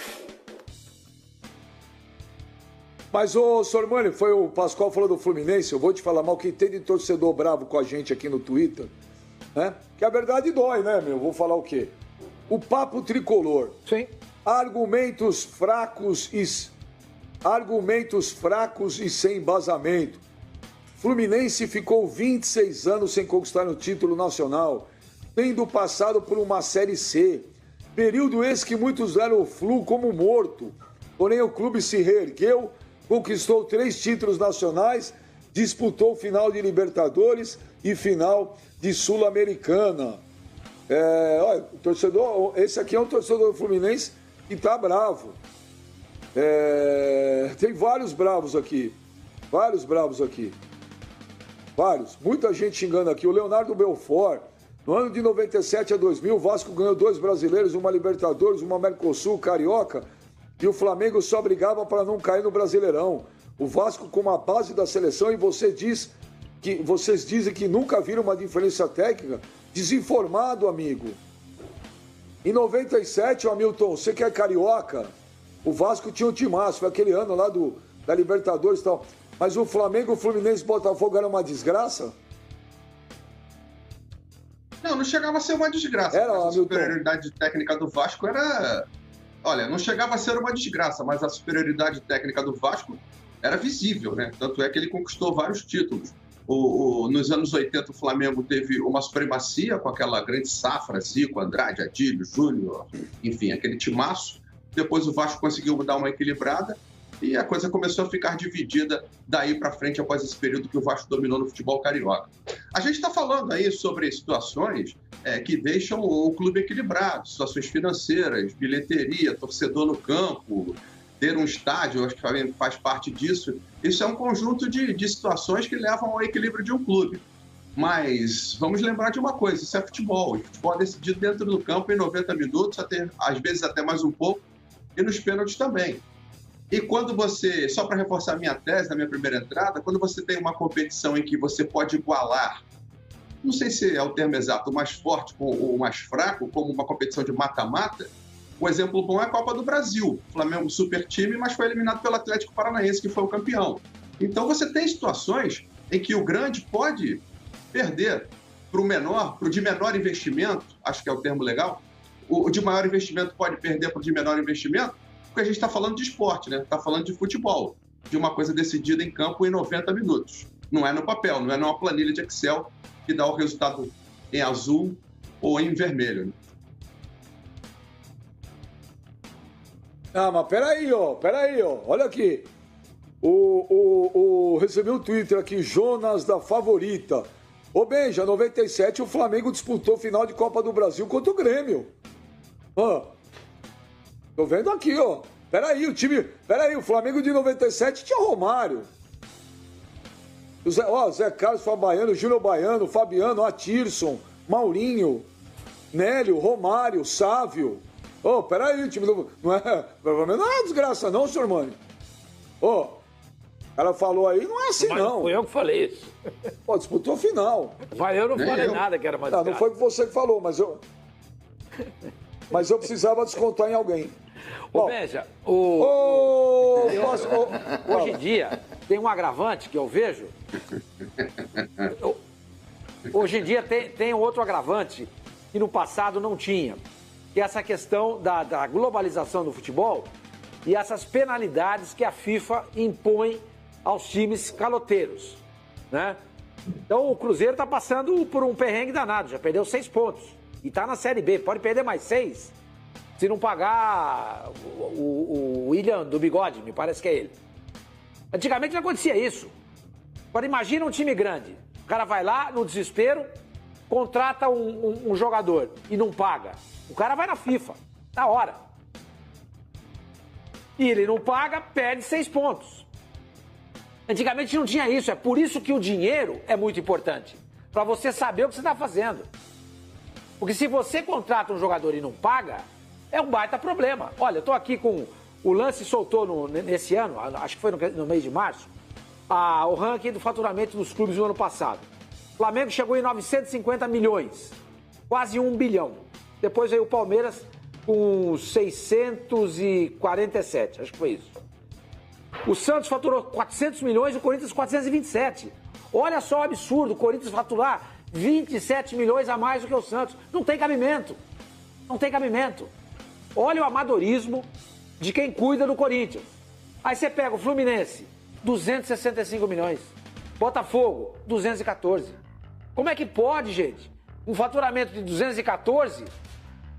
Mas, ô Sormani, foi o Pascoal falou do Fluminense. Eu vou te falar mal, que tem de torcedor bravo com a gente aqui no Twitter, né? Que a verdade dói, né, meu? Vou falar o quê? O papo tricolor. Sim. Argumentos fracos e sem embasamento. Fluminense ficou 26 anos sem conquistar o título nacional, tendo passado por uma Série C. Período esse que muitos deram o Flu como morto. Porém, o clube se reergueu, conquistou 3 títulos nacionais, disputou final de Libertadores e final de Sul-Americana. Olha, o torcedor, esse aqui é um torcedor do Fluminense que tá bravo. Tem vários bravos aqui. Vários. Muita gente xingando aqui. O Leonardo Belfort, no ano de 97 a 2000, o Vasco ganhou 2 brasileiros, uma Libertadores, uma Mercosul, Carioca, e o Flamengo só brigava para não cair no Brasileirão. O Vasco com uma base da seleção, e vocês dizem que nunca viram uma diferença técnica. Desinformado, amigo. Em 97, Hamilton, você que é carioca, o Vasco tinha um timaço, foi aquele ano lá da Libertadores e tal. Mas o Flamengo, o Fluminense e o Botafogo era uma desgraça? Não chegava a ser uma desgraça. A superioridade técnica do Vasco era... Olha, não chegava a ser uma desgraça, mas a superioridade técnica do Vasco era visível, né? Tanto é que ele conquistou vários títulos. Nos anos 80, o Flamengo teve uma supremacia com aquela grande safra, Zico, Andrade, Adílio, Júnior, enfim, aquele timaço. Depois o Vasco conseguiu dar uma equilibrada e a coisa começou a ficar dividida daí para frente após esse período que o Vasco dominou no futebol carioca. A gente está falando aí sobre situações que deixam o clube equilibrado, situações financeiras, bilheteria, torcedor no campo, ter um estádio, acho que faz parte disso. Isso é um conjunto de situações que levam ao equilíbrio de um clube. Mas vamos lembrar de uma coisa, isso é futebol. E futebol é decidido dentro do campo em 90 minutos, às vezes até mais um pouco, e nos pênaltis também. E quando você, só para reforçar a minha tese, na minha primeira entrada, quando você tem uma competição em que você pode igualar, não sei se é o termo exato, o mais forte com o mais fraco, como uma competição de mata-mata, um exemplo bom é a Copa do Brasil. O Flamengo super time, mas foi eliminado pelo Atlético Paranaense, que foi o campeão. Então você tem situações em que o grande pode perder para o menor, para o de menor investimento, acho que é o termo legal, o de maior investimento pode perder para o de menor investimento, porque a gente está falando de esporte, né? Está falando de futebol, de uma coisa decidida em campo em 90 minutos. Não é no papel, não é numa planilha de Excel que dá o resultado em azul ou em vermelho, né? Ah, mas peraí, ó. Olha aqui. Recebi um Twitter aqui, Jonas da Favorita. Ô, Benja, 97 o Flamengo disputou final de Copa do Brasil contra o Grêmio. Tô vendo aqui, ó. Peraí, o Flamengo de 97 tinha Romário. Zé Carlos, Fábio Baiano, Júnior Baiano, Fabiano, Atirson, Maurinho, Nélio, Romário, Sávio. Peraí, o time do... Não é uma desgraça não, senhor Mani. O cara falou aí, não é assim, não. Foi eu que falei isso. Disputou a final. Mas eu não falei nada que era mais não foi você que falou, mas eu precisava descontar em alguém. Benja, hoje em dia tem um agravante que eu vejo. Hoje em dia tem outro agravante que no passado não tinha, que é essa questão da globalização do futebol e essas penalidades que a FIFA impõe aos times caloteiros, né? Então o Cruzeiro está passando por um perrengue danado, já perdeu 6 pontos e está na Série B, pode perder mais 6 se não pagar o William do Bigode, me parece que é ele. Antigamente não acontecia isso. Agora imagina um time grande, o cara vai lá no desespero, contrata um jogador e não paga, o cara vai na FIFA, na hora. E ele não paga, perde 6 pontos. Antigamente não tinha isso, é por isso que o dinheiro é muito importante. Para você saber o que você está fazendo. Porque se você contrata um jogador e não paga, é um baita problema. Olha, eu estou aqui com... O Lance soltou nesse ano, acho que foi no mês de março, o ranking do faturamento dos clubes no ano passado. O Flamengo chegou em 950 milhões, quase 1 bilhão. Depois veio o Palmeiras com 647, acho que foi isso. O Santos faturou 400 milhões e o Corinthians 427. Olha só o absurdo, o Corinthians faturar 27 milhões a mais do que o Santos. Não tem cabimento. Não tem cabimento. Olha o amadorismo de quem cuida do Corinthians. Aí você pega o Fluminense, 265 milhões. Botafogo, 214. Como é que pode, gente? Um faturamento de 214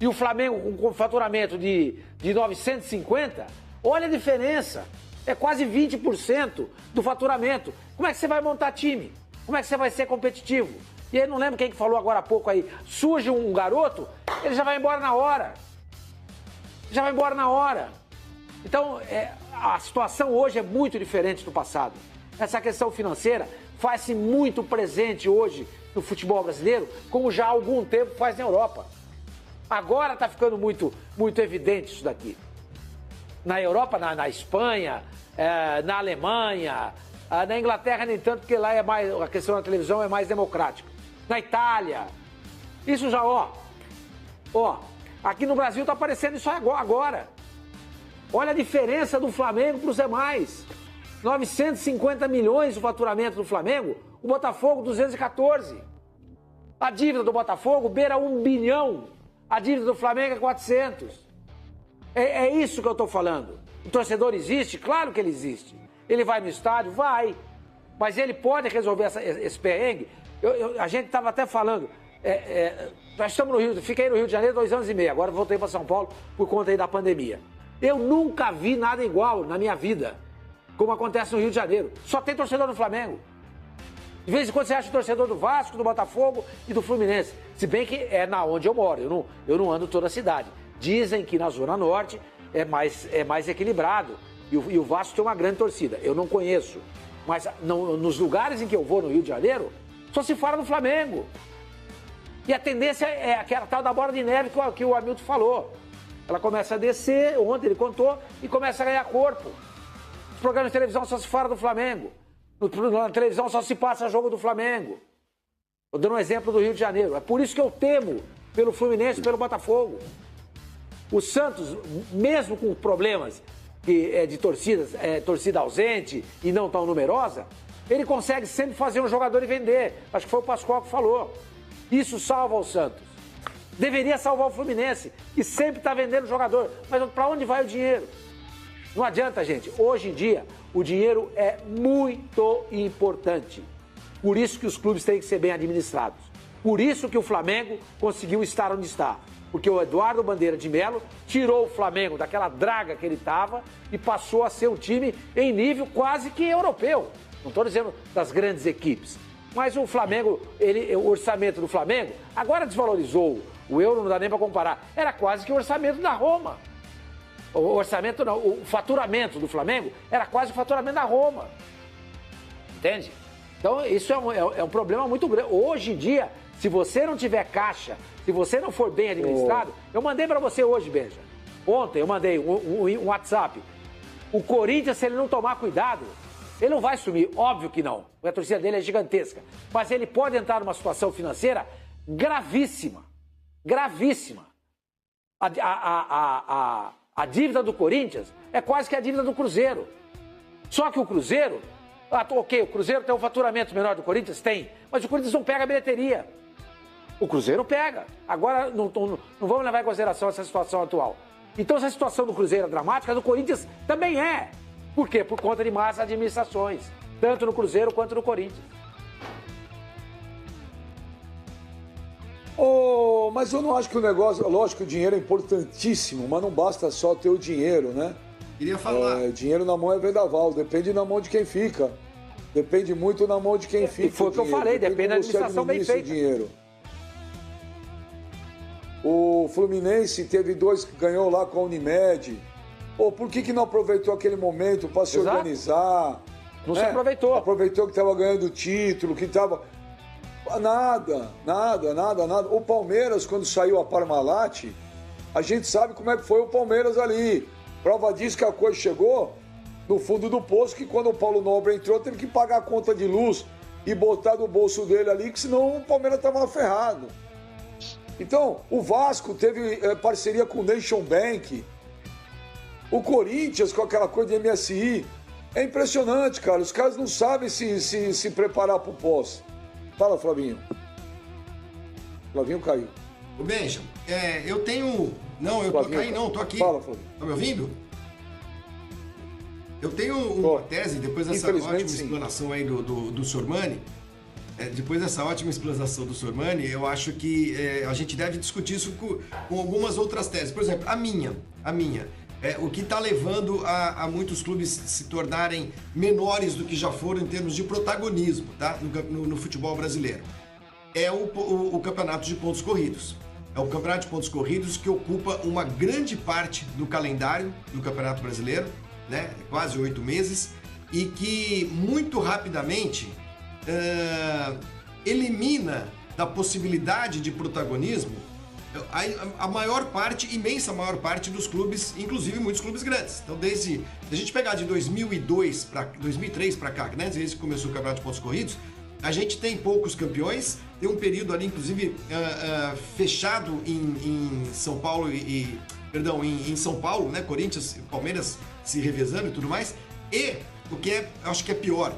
e o Flamengo com faturamento de 950? Olha a diferença. É quase 20% do faturamento. Como é que você vai montar time? Como é que você vai ser competitivo? E aí, não lembro quem que falou agora há pouco aí. Surge um garoto, ele já vai embora na hora. Já vai embora na hora. Então, a situação hoje é muito diferente do passado. Essa questão financeira faz-se muito presente hoje no futebol brasileiro, como já há algum tempo faz na Europa. Agora está ficando muito, muito evidente isso daqui. Na Europa, na Espanha, na Alemanha, na Inglaterra nem tanto, porque lá a questão da televisão é mais democrática. Na Itália, isso já, aqui no Brasil está aparecendo isso agora. Olha a diferença do Flamengo para os demais. 950 milhões o faturamento do Flamengo, o Botafogo 214. A dívida do Botafogo beira 1 bilhão, a dívida do Flamengo é 400. É isso que eu estou falando. O torcedor existe? Claro que ele existe. Ele vai no estádio? Vai. Mas ele pode resolver esse perrengue? A gente estava até falando. Nós estamos no Rio, fiquei no Rio de Janeiro 2 anos e meio. Agora voltei para São Paulo por conta aí da pandemia. Eu nunca vi nada igual na minha vida, como acontece no Rio de Janeiro. Só tem torcedor do Flamengo. De vez em quando você acha o torcedor do Vasco, do Botafogo e do Fluminense. Se bem que é na onde eu moro. Eu não ando toda a cidade. Dizem que na Zona Norte é mais equilibrado e o Vasco tem uma grande torcida. Eu não conheço, mas nos lugares em que eu vou no Rio de Janeiro, só se fala do Flamengo. E a tendência é aquela tal da bola de neve que o Hamilton falou. Ela começa a descer, ontem ele contou, e começa a ganhar corpo. Os programas de televisão só se fala do Flamengo. Na televisão só se passa jogo do Flamengo. Estou dando um exemplo do Rio de Janeiro. É por isso que eu temo pelo Fluminense e pelo Botafogo. O Santos, mesmo com problemas de torcida ausente e não tão numerosa, ele consegue sempre fazer um jogador e vender. Acho que foi o Pascoal que falou. Isso salva o Santos. Deveria salvar o Fluminense, que sempre está vendendo jogador. Mas para onde vai o dinheiro? Não adianta, gente. Hoje em dia, o dinheiro é muito importante. Por isso que os clubes têm que ser bem administrados. Por isso que o Flamengo conseguiu estar onde está. Porque o Eduardo Bandeira de Melo tirou o Flamengo daquela draga que ele estava e passou a ser um time em nível quase que europeu. Não estou dizendo das grandes equipes. Mas o Flamengo, o orçamento do Flamengo, agora desvalorizou. O euro não dá nem para comparar. Era quase que o orçamento da Roma. O orçamento não, o faturamento do Flamengo era quase o faturamento da Roma. Entende? Então isso é um problema muito grande. Hoje em dia, se você não tiver caixa, se você não for bem administrado, eu mandei para você hoje, Benja. Ontem eu mandei um WhatsApp. O Corinthians, se ele não tomar cuidado, ele não vai sumir, óbvio que não. A torcida dele é gigantesca. Mas ele pode entrar numa situação financeira gravíssima. Gravíssima. A dívida do Corinthians é quase que a dívida do Cruzeiro. Só que o Cruzeiro... ok, o Cruzeiro tem um faturamento menor do Corinthians? Tem. Mas o Corinthians não pega a bilheteria. O Cruzeiro pega. Agora, não vamos levar em consideração essa situação atual. Então, essa situação do Cruzeiro é dramática, a do Corinthians também é. Por quê? Por conta de más administrações. Tanto no Cruzeiro quanto no Corinthians. Mas eu não acho que o negócio... Lógico que o dinheiro é importantíssimo, mas não basta só ter o dinheiro, né? Queria falar. Dinheiro na mão é vendaval, depende na mão de quem fica. Depende muito na mão de quem fica. E foi o que eu falei, depende da administração bem feita. Dinheiro. O Fluminense teve 2 que ganhou lá com a Unimed. Por que não aproveitou aquele momento para se organizar? Não se aproveitou. Aproveitou que estava ganhando o título, que estava... Nada. O Palmeiras, quando saiu a Parmalat, a gente sabe como é que foi o Palmeiras ali. Prova disso que a coisa chegou no fundo do poço, que quando o Paulo Nobre entrou, teve que pagar a conta de luz e botar do bolso dele ali, que senão o Palmeiras estava ferrado. Então, o Vasco teve parceria com o Nation Bank. O Corinthians com aquela coisa de MSI. É impressionante, cara. Os caras não sabem se preparar para o pós. Fala, Flavinho. Flavinho caiu. Ô, Benja, eu tenho... Não, eu Flavinho, não, tô aqui. Fala, Flavinho. Tá me ouvindo? Eu tenho uma tese, depois dessa ótima explanação aí do Sormani, depois dessa ótima explanação do Sormani, eu acho que a gente deve discutir isso com algumas outras teses. Por exemplo, a minha. O que está levando a muitos clubes se tornarem menores do que já foram em termos de protagonismo, tá? No futebol brasileiro. É o campeonato de pontos corridos. É o campeonato de pontos corridos que ocupa uma grande parte do calendário do Campeonato Brasileiro, né? Quase 8 meses, e que muito rapidamente elimina da possibilidade de protagonismo a maior parte, imensa maior parte dos clubes, inclusive muitos clubes grandes. Então, se a gente pegar de 2003 para cá, né, desde que começou o Campeonato de Pontos Corridos, a gente tem poucos campeões, tem um período ali, inclusive, fechado em São Paulo em São Paulo, né, Corinthians e Palmeiras se revezando e tudo mais, e o que acho que é pior,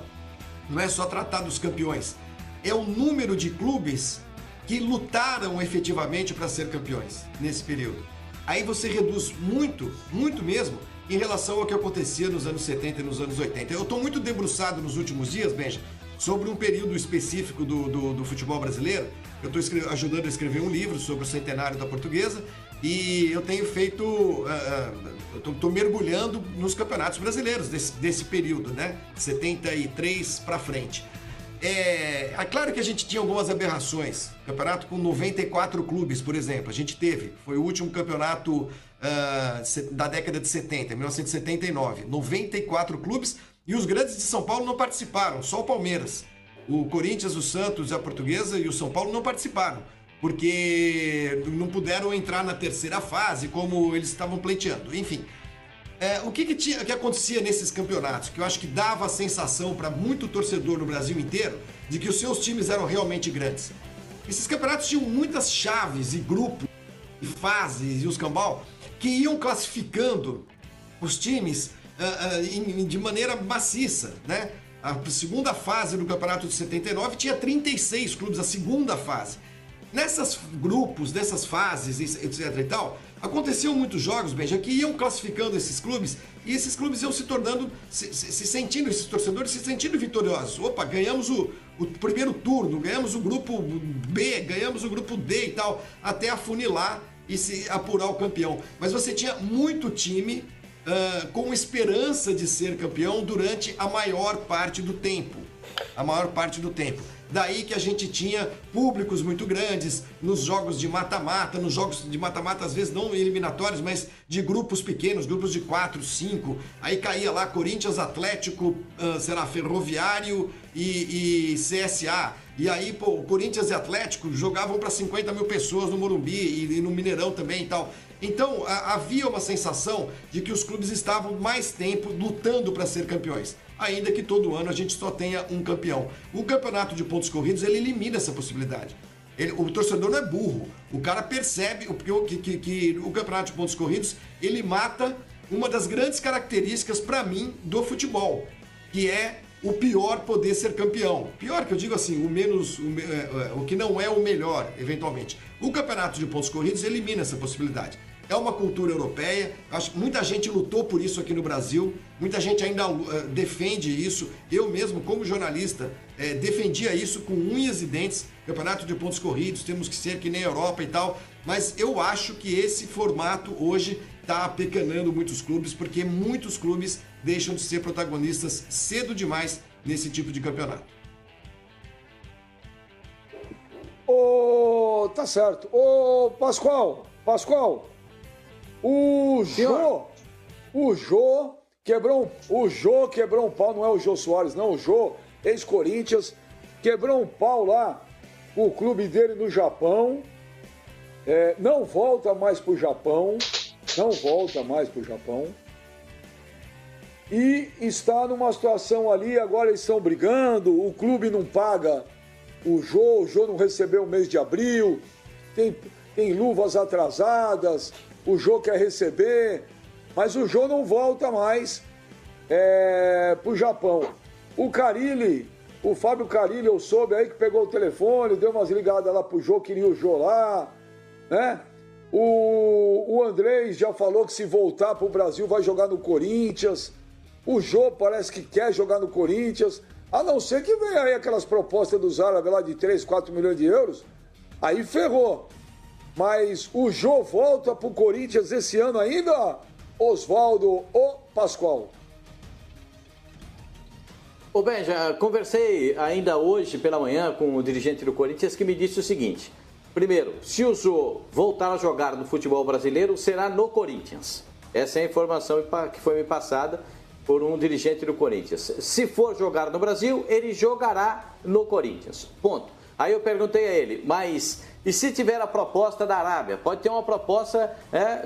não é só tratar dos campeões, é o número de clubes que lutaram efetivamente para ser campeões nesse período. Aí você reduz muito mesmo, em relação ao que acontecia nos anos 70 e nos anos 80. Eu estou muito debruçado nos últimos dias, Benja, sobre um período específico do futebol brasileiro. Eu estou ajudando a escrever um livro sobre o centenário da Portuguesa e eu tenho feito... estou mergulhando nos campeonatos brasileiros desse período, né? 73 para frente. É claro que a gente tinha algumas aberrações. Campeonato com 94 clubes, por exemplo. A gente foi o último campeonato da década de 70, 1979. 94 clubes e os grandes de São Paulo não participaram, só o Palmeiras. O Corinthians, o Santos, a Portuguesa e o São Paulo não participaram, porque não puderam entrar na terceira fase como eles estavam pleiteando. Enfim, o que acontecia nesses campeonatos, que eu acho que dava a sensação para muito torcedor no Brasil inteiro de que os seus times eram realmente grandes. Esses campeonatos tinham muitas chaves e grupos, e fases e os cambal, que iam classificando os times de maneira maciça, né? A segunda fase do campeonato de 79 tinha 36 clubes, a segunda fase. Nessas grupos, nessas fases, etc e tal, aconteciam muitos jogos, Benja, que iam classificando esses clubes e esses clubes iam se tornando, se sentindo, esses torcedores se sentindo vitoriosos. Opa, ganhamos o primeiro turno, ganhamos o grupo B, ganhamos o grupo D e tal, até afunilar e se apurar o campeão. Mas você tinha muito time com esperança de ser campeão durante a maior parte do tempo. A maior parte do tempo. Daí que a gente tinha públicos muito grandes nos jogos de mata-mata, às vezes não eliminatórios, mas de grupos pequenos, grupos de 4, 5. Aí caía lá Corinthians, Atlético, Ferroviário e CSA. E aí, o Corinthians e Atlético jogavam para 50 mil pessoas no Morumbi e no Mineirão também e tal. Então, havia uma sensação de que os clubes estavam mais tempo lutando para ser campeões. Ainda que todo ano a gente só tenha um campeão. O campeonato de pontos corridos, ele elimina essa possibilidade. O torcedor não é burro. O cara percebe que o campeonato de pontos corridos, ele mata uma das grandes características, para mim, do futebol, que é o pior poder ser campeão. Pior que eu digo assim, o que não é o melhor, eventualmente. O campeonato de pontos corridos elimina essa possibilidade. É uma cultura europeia, muita gente lutou por isso aqui no Brasil, muita gente ainda defende isso. Eu mesmo, como jornalista, defendia isso com unhas e dentes. Campeonato de pontos corridos, temos que ser que nem a Europa e tal. Mas eu acho que esse formato hoje está apecanando muitos clubes, porque muitos clubes deixam de ser protagonistas cedo demais nesse tipo de campeonato. Tá certo. Pascoal, o Jô quebrou um pau, não é o Jô Soares, não, o Jô, ex-Corinthians, quebrou um pau lá com o clube dele no Japão, não volta mais pro Japão, e está numa situação ali, agora eles estão brigando, o clube não paga o Jô não recebeu o mês de abril, tem luvas atrasadas, o Jô quer receber, mas o Jô não volta mais pro Japão. O Fábio Carilli, eu soube aí que pegou o telefone, deu umas ligadas lá pro Jô, queria o Jô lá, né? O Andrés já falou que se voltar pro Brasil vai jogar no Corinthians. O Jô parece que quer jogar no Corinthians, a não ser que venha aí aquelas propostas dos árabes lá de 3, 4 milhões de euros, aí ferrou. Mas o Jô volta pro Corinthians esse ano ainda, Oswaldo ou Pascoal? Benja, conversei ainda hoje pela manhã com o dirigente do Corinthians que me disse o seguinte: primeiro, se o Jô voltar a jogar no futebol brasileiro, será no Corinthians. Essa é a informação que foi me passada por um dirigente do Corinthians. Se for jogar no Brasil, ele jogará no Corinthians. Ponto. Aí eu perguntei a ele, mas e se tiver a proposta da Arábia? Pode ter uma proposta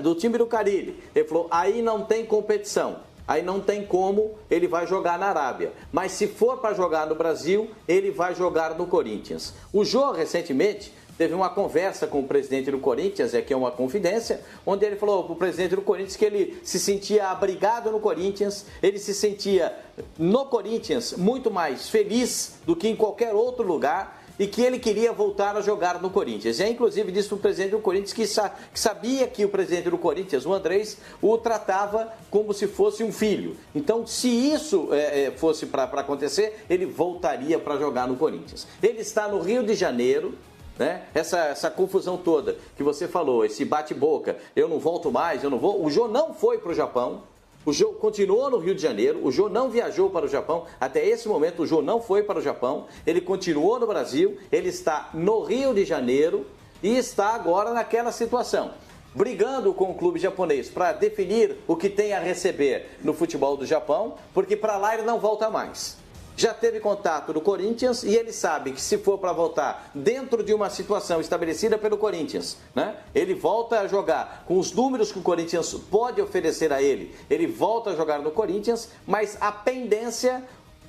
do time do Carilli. Ele falou, aí não tem competição. Aí não tem como, ele vai jogar na Arábia. Mas se for para jogar no Brasil, ele vai jogar no Corinthians. O Jô, recentemente, teve uma conversa com o presidente do Corinthians, que é uma confidência, onde ele falou para o presidente do Corinthians que ele se sentia abrigado no Corinthians, ele se sentia no Corinthians muito mais feliz do que em qualquer outro lugar e que ele queria voltar a jogar no Corinthians. E inclusive disse para o presidente do Corinthians que sabia que o presidente do Corinthians, o Andrés, o tratava como se fosse um filho. Então, se isso fosse para acontecer, ele voltaria para jogar no Corinthians. Ele está no Rio de Janeiro, né? Essa confusão toda que você falou, esse bate-boca, eu não volto mais, eu não vou. O Jô não foi para o Japão, o Jô continuou no Rio de Janeiro, o Jô não viajou para o Japão, até esse momento o Jô não foi para o Japão, ele continuou no Brasil, ele está no Rio de Janeiro e está agora naquela situação, brigando com o clube japonês para definir o que tem a receber no futebol do Japão, porque para lá ele não volta mais. Já teve contato do Corinthians e ele sabe que se for para voltar dentro de uma situação estabelecida pelo Corinthians, né, ele volta a jogar com os números que o Corinthians pode oferecer a ele, ele volta a jogar no Corinthians, mas a pendência,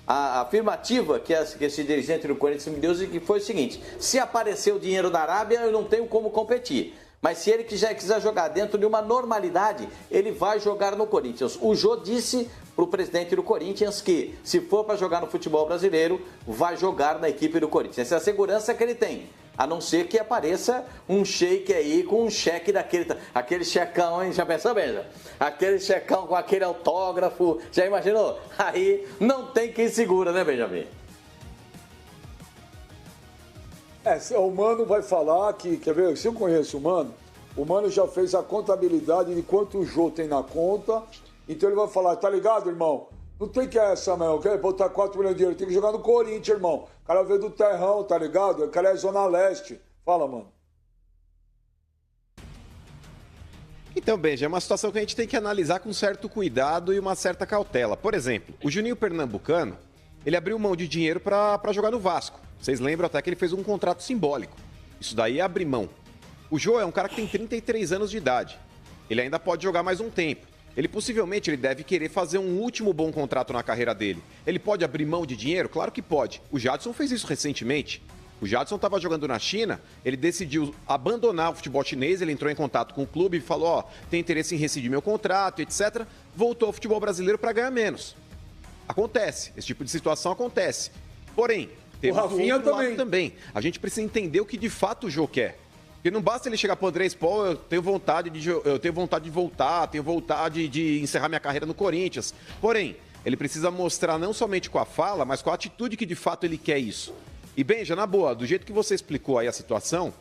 a afirmativa que esse dirigente do Corinthians me deu que foi o seguinte: se aparecer o dinheiro da Arábia, eu não tenho como competir. Mas se ele quiser jogar dentro de uma normalidade, ele vai jogar no Corinthians. O Jô disse para o presidente do Corinthians que, se for para jogar no futebol brasileiro, vai jogar na equipe do Corinthians. Essa é a segurança que ele tem. A não ser que apareça um sheik aí com um cheque aquele checão, hein? Já pensou, Benja? Aquele checão com aquele autógrafo, já imaginou? Aí não tem quem segura, né, Benjamin? O Mano vai falar que, quer ver, se eu conheço o Mano, O Mano já fez a contabilidade de quanto o Jô tem na conta. Então ele vai falar, tá ligado, irmão? Não tem que essa, meu. Quer botar 4 milhões de euros. Tem que jogar no Corinthians, irmão. O cara veio do terrão, tá ligado? O cara é Zona Leste. Fala, mano. Então, Benja, é uma situação que a gente tem que analisar com certo cuidado e uma certa cautela. Por exemplo, o Juninho Pernambucano, ele abriu mão de dinheiro para jogar no Vasco. Vocês lembram até que ele fez um contrato simbólico. Isso daí é abrir mão. O Jô é um cara que tem 33 anos de idade. Ele ainda pode jogar mais um tempo. Ele possivelmente deve querer fazer um último bom contrato na carreira dele. Ele pode abrir mão de dinheiro? Claro que pode. O Jadson fez isso recentemente. O Jadson estava jogando na China, ele decidiu abandonar o futebol chinês, ele entrou em contato com o clube e falou, ó, tem interesse em rescindir meu contrato, etc. Voltou ao futebol brasileiro para ganhar menos. Acontece, esse tipo de situação acontece. Porém, temos o Rafinha também. A gente precisa entender o que de fato o Jô quer. Porque não basta ele chegar para o Andrés Paul, eu tenho vontade de voltar, tenho vontade de encerrar minha carreira no Corinthians. Porém, ele precisa mostrar não somente com a fala, mas com a atitude que de fato ele quer isso. E, Benja, na boa, do jeito que você explicou aí a situação,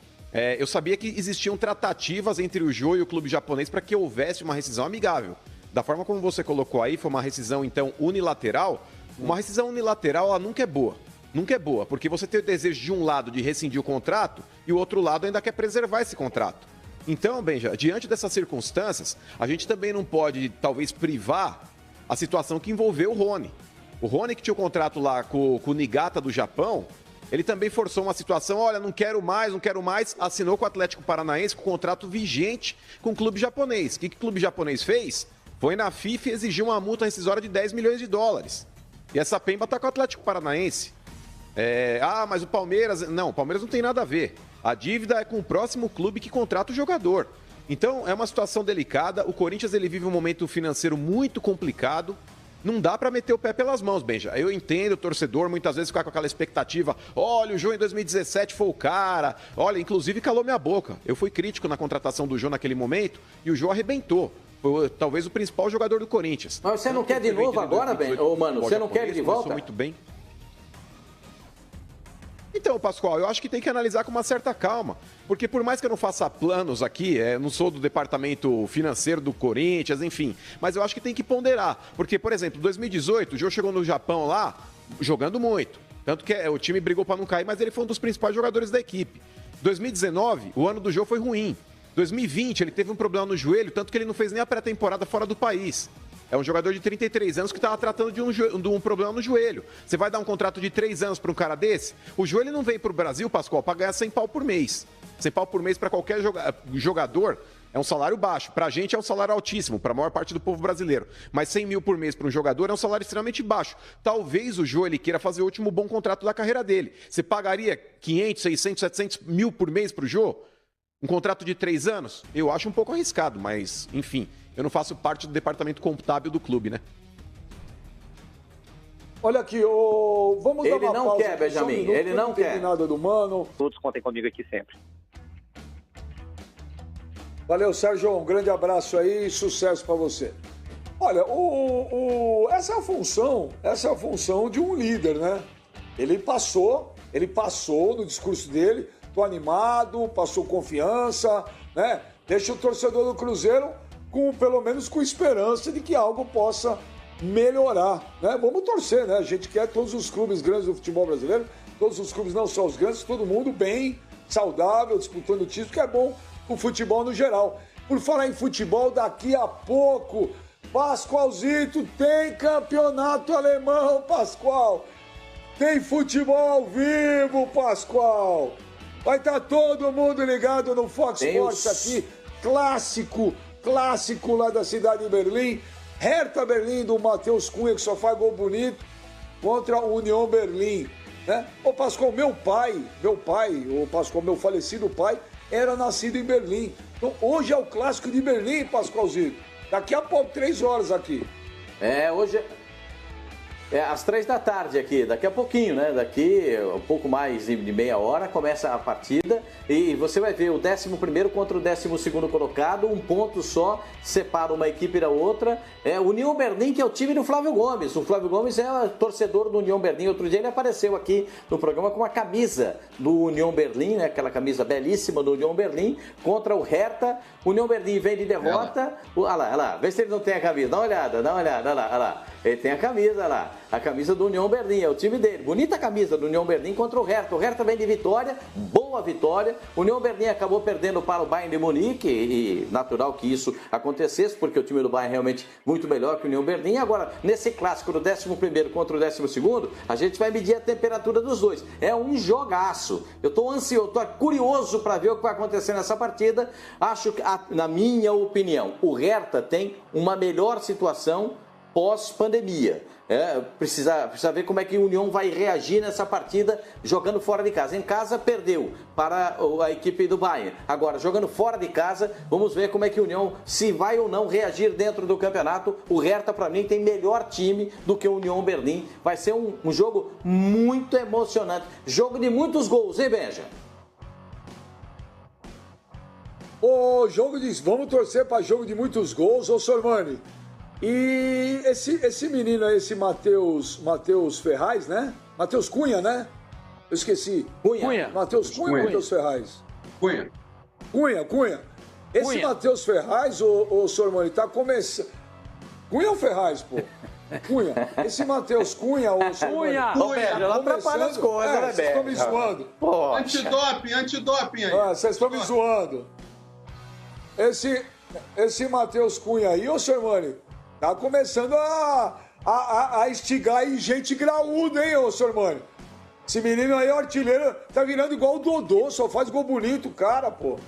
eu sabia que existiam tratativas entre o Jô e o clube japonês para que houvesse uma rescisão amigável. Da forma como você colocou aí, foi uma rescisão, então, unilateral. Uma rescisão unilateral, ela nunca é boa. Nunca é boa, porque você tem o desejo de um lado de rescindir o contrato e o outro lado ainda quer preservar esse contrato. Então, Benja, diante dessas circunstâncias, a gente também não pode, talvez, privar a situação que envolveu o Rony. O Rony, que tinha o contrato lá com o Niigata do Japão, ele também forçou uma situação, olha, não quero mais, assinou com o Atlético Paranaense com contrato vigente com o clube japonês. O que o clube japonês fez? Foi na FIFA e exigiu uma multa rescisória de 10 milhões de dólares. E essa pemba está com o Atlético Paranaense. Mas o Palmeiras... Não, o Palmeiras não tem nada a ver. A dívida é com o próximo clube que contrata o jogador. Então, é uma situação delicada. O Corinthians ele vive um momento financeiro muito complicado. Não dá para meter o pé pelas mãos, Benja. Eu entendo o torcedor muitas vezes ficar com aquela expectativa. Olha, o Jô em 2017 foi o cara. Olha, inclusive calou minha boca. Eu fui crítico na contratação do Jô naquele momento e o Jô arrebentou. Foi talvez o principal jogador do Corinthians. Mas você não quer de novo agora, Ben? Ô, mano, você não quer ele de volta? Muito bem. Então, Pascoal, eu acho que tem que analisar com uma certa calma, porque por mais que eu não faça planos aqui, não sou do departamento financeiro do Corinthians, enfim, mas eu acho que tem que ponderar, porque, por exemplo, em 2018, o Jô chegou no Japão lá, jogando muito, tanto que o time brigou para não cair, mas ele foi um dos principais jogadores da equipe. 2019, o ano do Jô foi ruim. 2020, ele teve um problema no joelho, tanto que ele não fez nem a pré-temporada fora do país. É um jogador de 33 anos que estava tratando de um problema no joelho. Você vai dar um contrato de 3 anos para um cara desse? O Jô ele não vem para o Brasil, Pascoal, para ganhar 100 pau por mês. 100 pau por mês para qualquer jogador é um salário baixo. Para a gente é um salário altíssimo, para a maior parte do povo brasileiro. Mas 100 mil por mês para um jogador é um salário extremamente baixo. Talvez o Jô ele queira fazer o último bom contrato da carreira dele. Você pagaria 500, 600, 700 mil por mês para o Jô? Um contrato de 3 anos? Eu acho um pouco arriscado, mas enfim... Eu não faço parte do departamento contábil do clube, né? Olha aqui, vamos dar uma pausa. Ele não quer, Benjamin, ele não quer. Nada do Mano. Todos contem comigo aqui sempre. Valeu, Sérgio, um grande abraço aí e sucesso para você. Olha, essa é a função de um líder, né? Ele passou no discurso dele, tô animado, passou confiança, né? Deixa o torcedor do Cruzeiro pelo menos com esperança de que algo possa melhorar, né? Vamos torcer, né? A gente quer todos os clubes grandes do futebol brasileiro, todos os clubes, não só os grandes, todo mundo bem, saudável, disputando o título, que é bom o futebol no geral. Por falar em futebol, daqui a pouco, Pascoalzito, tem campeonato alemão, Pascoal. Tem futebol ao vivo, Pascoal. Vai estar todo mundo ligado no Fox Sports aqui, clássico lá da cidade de Berlim, Hertha Berlim do Matheus Cunha, que só faz gol bonito, contra o União Berlim, né? Ô Pascoal, meu pai, meu falecido pai, era nascido em Berlim. Então hoje é o clássico de Berlim, Pascoalzito. Daqui a pouco, 3 horas aqui. Hoje... às 3h aqui, daqui a pouquinho, né? Daqui um pouco mais de meia hora começa a partida e você vai ver o 11º contra o 12º colocado, um ponto só separa uma equipe da outra. É o União Berlim, que é o time do Flávio Gomes. O Flávio Gomes é torcedor do União Berlim. Outro dia ele apareceu aqui no programa com uma camisa do União Berlim, né? Aquela camisa belíssima do União Berlim contra o Hertha. O União Berlim vem de derrota. Olha lá, vê se ele não tem a camisa. Dá uma olhada, olha lá. Ele tem a camisa lá. A camisa do União Berlim, é o time dele. Bonita camisa do União Berlim contra o Hertha. O Hertha vem de vitória, boa vitória. O União Berlim acabou perdendo para o Bayern de Munique e natural que isso acontecesse, porque o time do Bayern é realmente muito melhor que o União Berlim. Agora, nesse clássico do 11º contra o 12º, a gente vai medir a temperatura dos dois. É um jogaço. Eu estou ansioso, estou curioso para ver o que vai acontecer nessa partida. Acho que, na minha opinião, o Hertha tem uma melhor situação pós-pandemia. Precisa ver como é que o União vai reagir nessa partida jogando fora de casa. Em casa perdeu para a equipe do Bayern. Agora, jogando fora de casa, vamos ver como é que o União, se vai ou não reagir dentro do campeonato. O Hertha, para mim, tem melhor time do que o União Berlim. Vai ser um jogo muito emocionante. Jogo de muitos gols, hein, Benja? Vamos torcer para jogo de muitos gols, ô Sormani. E esse menino aí, esse Matheus Ferraz, né? Matheus Cunha, né? Eu esqueci. Cunha. Matheus Cunha ou Matheus Ferraz? Cunha. Esse Matheus Ferraz, ô Sormani, tá começando... Cunha ou Ferraz, pô? Cunha. Esse Matheus Cunha, ô Sormani... Cunha, ela atrapalha as coisas, né, vocês estão me zoando. Antidoping aí. Vocês estão me zoando. Esse Matheus Cunha aí, ô Sormani, tá começando a instigar aí gente graúda, hein, ô Sormani? Esse menino aí, o artilheiro, tá virando igual o Dodô, só faz gol bonito, cara, pô.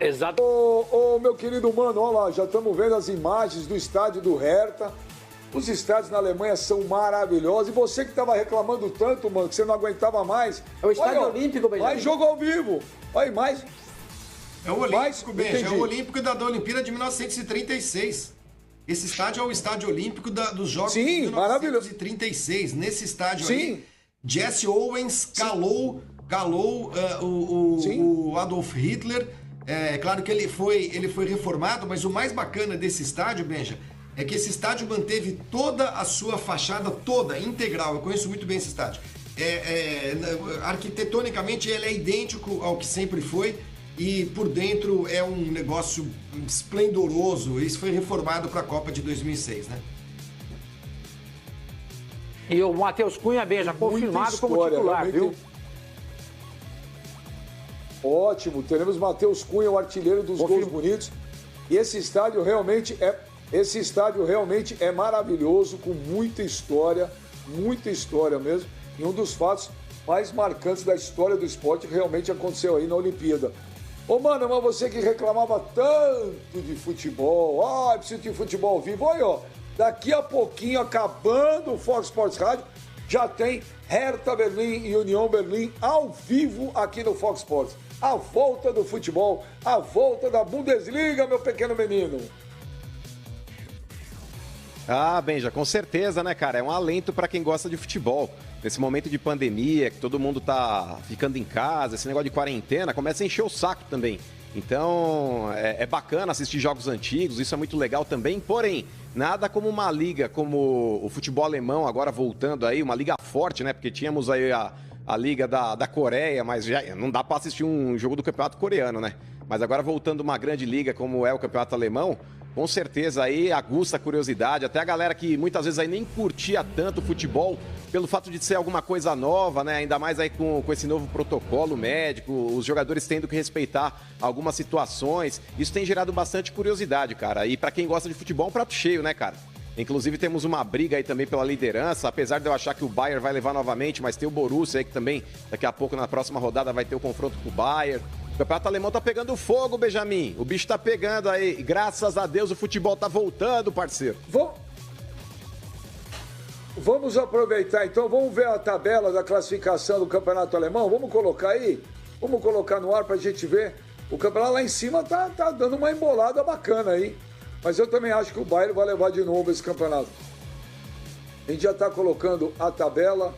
Exato. Ô, meu querido mano, olha lá, já estamos vendo as imagens do estádio do Hertha. Os estádios na Alemanha são maravilhosos. E você que tava reclamando tanto, mano, que você não aguentava mais. É o estádio olímpico, Benjamin. Mais jogo ao vivo. Olha, mais... É o Olímpico, Benja. É o Olímpico da Olimpíada de 1936. Esse estádio é o estádio olímpico dos Jogos de 1936. Nesse estádio aí, Jesse Owens calou o Adolf Hitler. É claro que ele foi reformado, mas o mais bacana desse estádio, Benja, é que esse estádio manteve toda a sua fachada toda, integral. Eu conheço muito bem esse estádio. Arquitetonicamente ele é idêntico ao que sempre foi. E por dentro é um negócio esplendoroso. Isso foi reformado para a Copa de 2006, né? E o Matheus Cunha, Benja, confirmado como titular, viu? Ótimo, teremos Matheus Cunha, o artilheiro dos gols bonitos. E esse estádio realmente é maravilhoso, com muita história mesmo. E um dos fatos mais marcantes da história do esporte que realmente aconteceu aí na Olimpíada. Ô, mano, mas você que reclamava tanto de futebol, preciso de futebol ao vivo, olha, ó, daqui a pouquinho, acabando o Fox Sports Rádio, já tem Hertha Berlim e União Berlim ao vivo aqui no Fox Sports. A volta do futebol, a volta da Bundesliga, meu pequeno menino. Benja, com certeza, né, cara? É um alento para quem gosta de futebol. Nesse momento de pandemia, que todo mundo tá ficando em casa, esse negócio de quarentena, começa a encher o saco também. Então, é bacana assistir jogos antigos, isso é muito legal também. Porém, nada como uma liga como o futebol alemão, agora voltando aí, uma liga forte, né? Porque tínhamos aí a liga da Coreia, mas já não dá para assistir um jogo do campeonato coreano, né? Mas agora voltando uma grande liga como é o campeonato alemão, com certeza aí aguça a curiosidade, até a galera que muitas vezes aí nem curtia tanto o futebol, pelo fato de ser alguma coisa nova, né? Ainda mais aí com esse novo protocolo médico, os jogadores tendo que respeitar algumas situações, isso tem gerado bastante curiosidade, cara. E pra quem gosta de futebol, é um prato cheio, né, cara? Inclusive temos uma briga aí também pela liderança, apesar de eu achar que o Bayern vai levar novamente, mas tem o Borussia aí que também daqui a pouco na próxima rodada vai ter o confronto com o Bayern. O campeonato alemão tá pegando fogo, Benjamin. O bicho tá pegando aí. Graças a Deus o futebol tá voltando, parceiro. Vamos aproveitar então, vamos ver a tabela da classificação do campeonato alemão. Vamos colocar aí? Vamos colocar no ar pra gente ver. O campeonato lá em cima tá dando uma embolada bacana aí. Mas eu também acho que o Bayern vai levar de novo esse campeonato. A gente já está colocando a tabela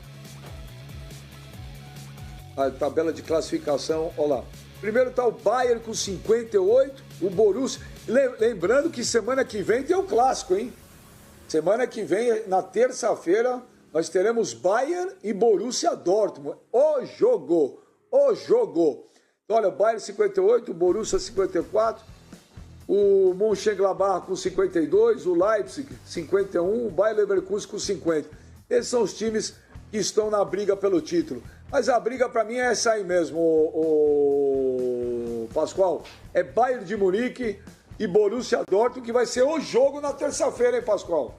de classificação. Olha lá. Primeiro está o Bayern com 58, o Borussia. Lembrando que semana que vem tem o clássico, hein? Semana que vem, na terça-feira, nós teremos Bayern e Borussia Dortmund. O jogo! Então, olha, Bayern 58, o Borussia 54, o Mönchengladbach com 52, o Leipzig 51, o Bayer Leverkusen com 50. Esses são os times que estão na briga pelo título. Mas a briga para mim é essa aí mesmo, o Pascoal. É Bayern de Munique e Borussia Dortmund, que vai ser o jogo na terça-feira, hein, Pascoal?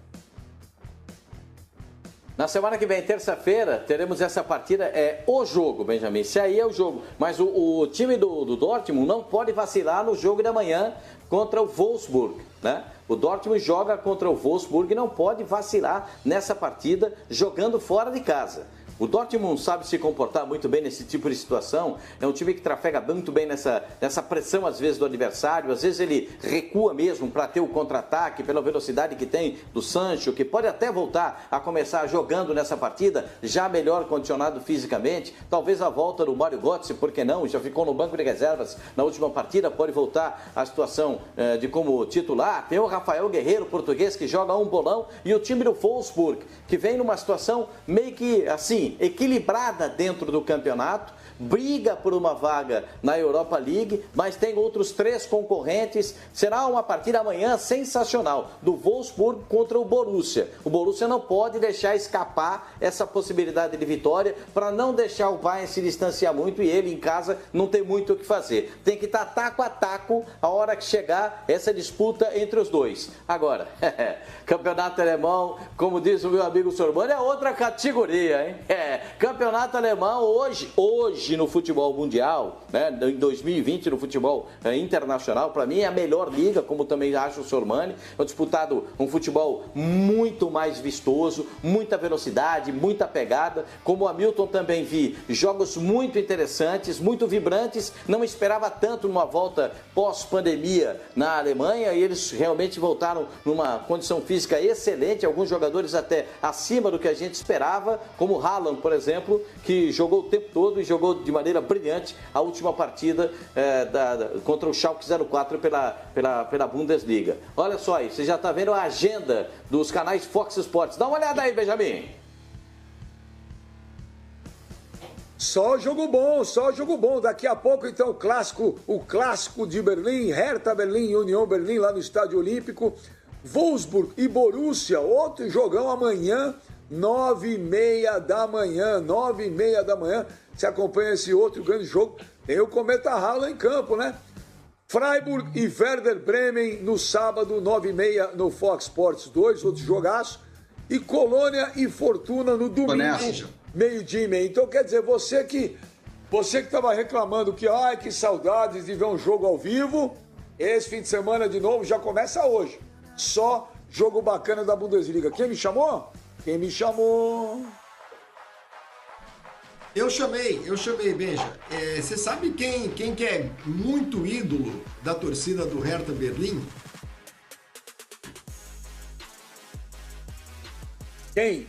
Na semana que vem, terça-feira, teremos essa partida, o jogo, Benjamin. Esse aí é o jogo. Mas o time do Dortmund não pode vacilar no jogo da manhã contra o Wolfsburg, né? O Dortmund joga contra o Wolfsburg e não pode vacilar nessa partida jogando fora de casa. O Dortmund sabe se comportar muito bem nesse tipo de situação. É um time que trafega muito bem nessa pressão, às vezes, do adversário. Às vezes ele recua mesmo para ter o contra-ataque pela velocidade que tem do Sancho, que pode até voltar a começar jogando nessa partida, já melhor condicionado fisicamente. Talvez a volta do Mário Götze, por que não? Já ficou no banco de reservas na última partida, pode voltar à situação de como titular. Tem o Rafael Guerreiro, português, que joga um bolão. E o time do Wolfsburg, que vem numa situação meio que assim, equilibrada dentro do campeonato, briga por uma vaga na Europa League, mas tem outros 3 concorrentes. Será uma partida amanhã sensacional, do Wolfsburg contra o Borussia. O Borussia não pode deixar escapar essa possibilidade de vitória para não deixar o Bayern se distanciar muito e ele em casa não tem muito o que fazer. Tem que estar taco a taco a hora que chegar essa disputa entre os dois. Agora, campeonato alemão, como diz o meu amigo Sormani, é outra categoria, hein? Campeonato alemão hoje no futebol mundial, né, em 2020 no futebol internacional, para mim é a melhor liga, como também acha o Sormani. É disputado um futebol muito mais vistoso, muita velocidade, muita pegada. Como o Hamilton também vi jogos muito interessantes, muito vibrantes. Não esperava tanto numa volta pós-pandemia na Alemanha e eles realmente voltaram numa condição física excelente, alguns jogadores até acima do que a gente esperava, como o Haaland, por exemplo, que jogou o tempo todo e jogou de maneira brilhante a última partida contra o Schalke 04 pela Bundesliga. Olha só aí, você já está vendo a agenda dos canais Fox Sports. Dá uma olhada aí, Benjamin. Só jogo bom, só jogo bom. Daqui a pouco, então, o clássico de Berlim, Hertha Berlim e União Berlim, lá no Estádio Olímpico. Wolfsburg e Borussia, outro jogão amanhã, 9h30 da manhã, 9h30 da manhã. Você acompanha esse outro grande jogo. Tem o Cometa Haaland em campo, né? Freiburg e Werder Bremen no sábado, 9h30 no Fox Sports 2, outro jogaço. E Colônia e Fortuna no domingo, meio-dia e meia. Então, quer dizer, você que estava reclamando que saudades de ver um jogo ao vivo, esse fim de semana de novo já começa hoje. Só jogo bacana da Bundesliga. Quem me chamou? Quem me chamou? Eu chamei, Benja. Você sabe quem que é muito ídolo da torcida do Hertha Berlim? Quem?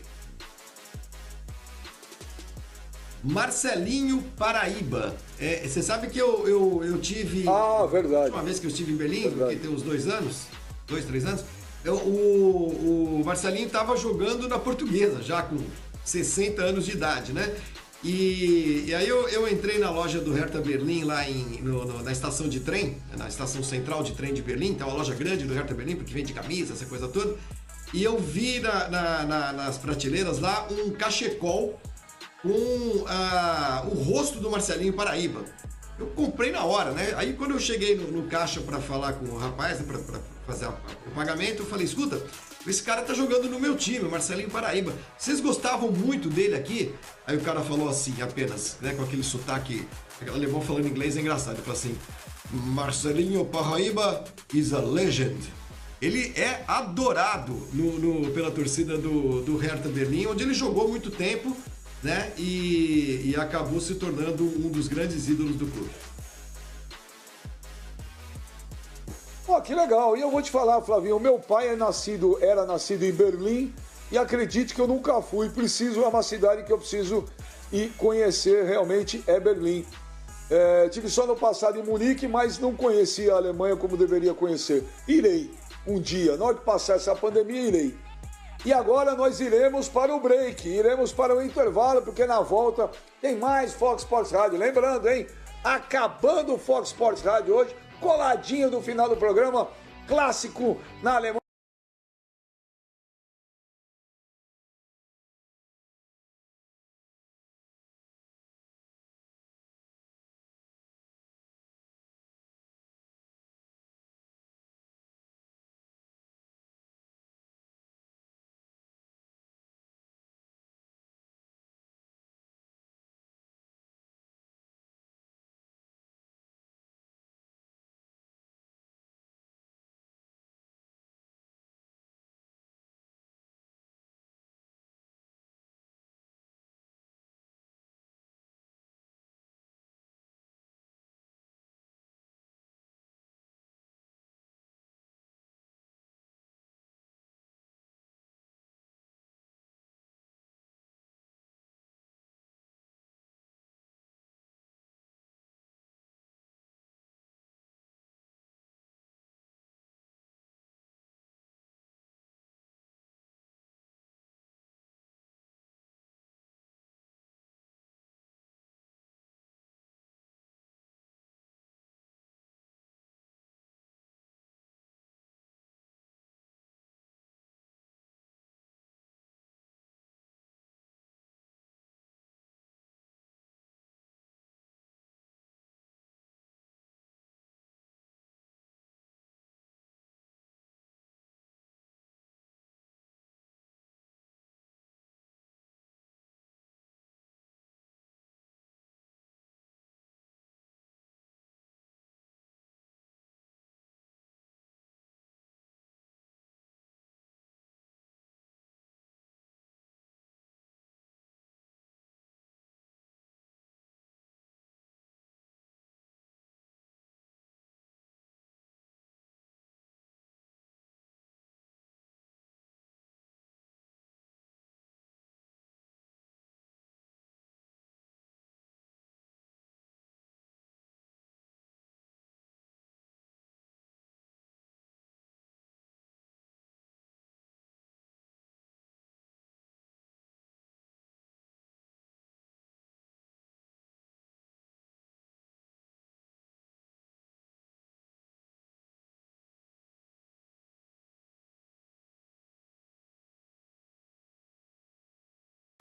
Marcelinho Paraíba. Você sabe que eu tive... Ah, verdade. A última vez que eu estive em Berlim, que tem uns 2 anos, 2, 3 anos, o Marcelinho estava jogando na Portuguesa, já com 60 anos de idade, né? E aí eu entrei na loja do Hertha Berlim lá na estação de trem, na estação central de trem de Berlim, então uma loja grande do Hertha Berlim, porque vende camisa, essa coisa toda. E eu vi nas prateleiras lá um cachecol com o rosto do Marcelinho Paraíba. Eu comprei na hora, né? Aí quando eu cheguei no caixa para falar com o rapaz, para fazer o pagamento, eu falei, escuta, esse cara tá jogando no meu time, o Marcelinho Paraíba. Vocês gostavam muito dele aqui? Aí o cara falou assim, apenas, né, com aquele sotaque, aquele alemão falando inglês é engraçado. Ele falou assim, Marcelinho Paraíba is a legend. Ele é adorado pela torcida do Hertha Berlim, onde ele jogou muito tempo, né? E acabou se tornando um dos grandes ídolos do clube. Que legal. E eu vou te falar, Flavinho, o meu pai era nascido em Berlim E acredite que eu nunca fui, é uma cidade que eu preciso ir conhecer realmente, é Berlim. Tive só no passado em Munique, mas não conheci a Alemanha como deveria conhecer. Irei um dia, na hora que passar essa pandemia, irei. E agora nós iremos para o break, iremos para o intervalo, porque na volta tem mais Fox Sports Rádio. Lembrando, hein? Acabando o Fox Sports Rádio hoje, coladinho do final do programa, clássico na Alemanha.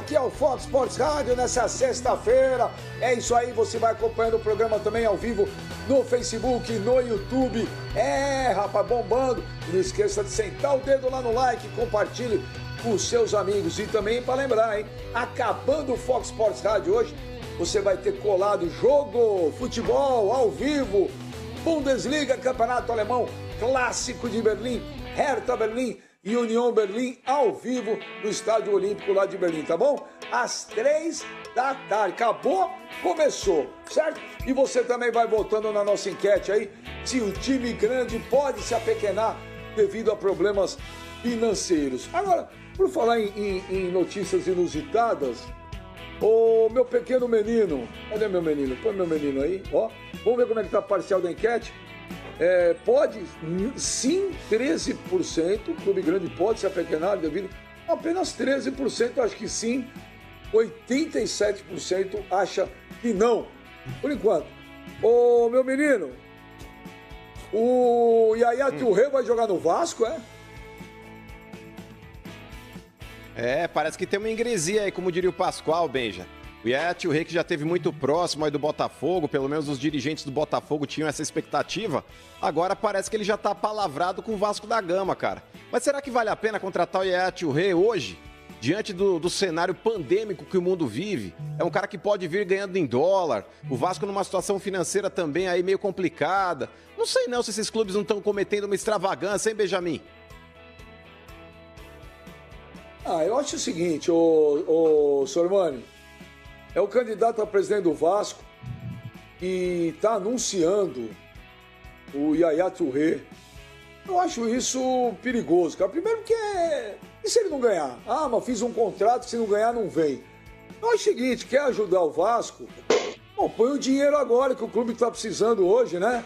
Aqui é o Fox Sports Rádio nessa sexta-feira. É isso aí, você vai acompanhando o programa também ao vivo no Facebook, no YouTube. Rapaz, bombando. Não esqueça de sentar o dedo lá no like, compartilhe com os seus amigos. E também para lembrar, hein? Acabando o Fox Sports Rádio hoje, você vai ter colado jogo, futebol ao vivo, Bundesliga, Campeonato Alemão, Clássico de Berlim, Hertha Berlim e União Berlim ao vivo no Estádio Olímpico lá de Berlim, tá bom? Às 3 da tarde. Acabou, começou, certo? E você também vai votando na nossa enquete aí se o time grande pode se apequenar devido a problemas financeiros. Agora, por falar em notícias inusitadas, ô meu pequeno menino, cadê meu menino? Põe meu menino aí, ó. Vamos ver como é que tá a parcial da enquete. Pode, sim, 13%, o clube grande pode se apequenar devido apenas 13%, acho que sim, 87% acha que não, por enquanto. Ô, meu menino, o Yaya Touré vai jogar no Vasco, Parece que tem uma ingresia aí, como diria o Pascoal, Benja. O Yaya Touré, que já esteve muito próximo aí do Botafogo, pelo menos os dirigentes do Botafogo tinham essa expectativa, agora parece que ele já está palavrado com o Vasco da Gama, cara. Mas será que vale a pena contratar o Yaya Touré hoje, diante do cenário pandêmico que o mundo vive? É um cara que pode vir ganhando em dólar, o Vasco numa situação financeira também aí meio complicada. Não sei não se esses clubes não estão cometendo uma extravagância, hein, Benjamin? Eu acho o seguinte, ô Sormani, é o candidato a presidente do Vasco que está anunciando o Yaya Touré. Eu acho isso perigoso, cara. Primeiro porque E se ele não ganhar? Ah, mas fiz um contrato, se não ganhar, não vem. Então é o seguinte, quer ajudar o Vasco? Bom, põe o dinheiro agora que o clube está precisando hoje, né?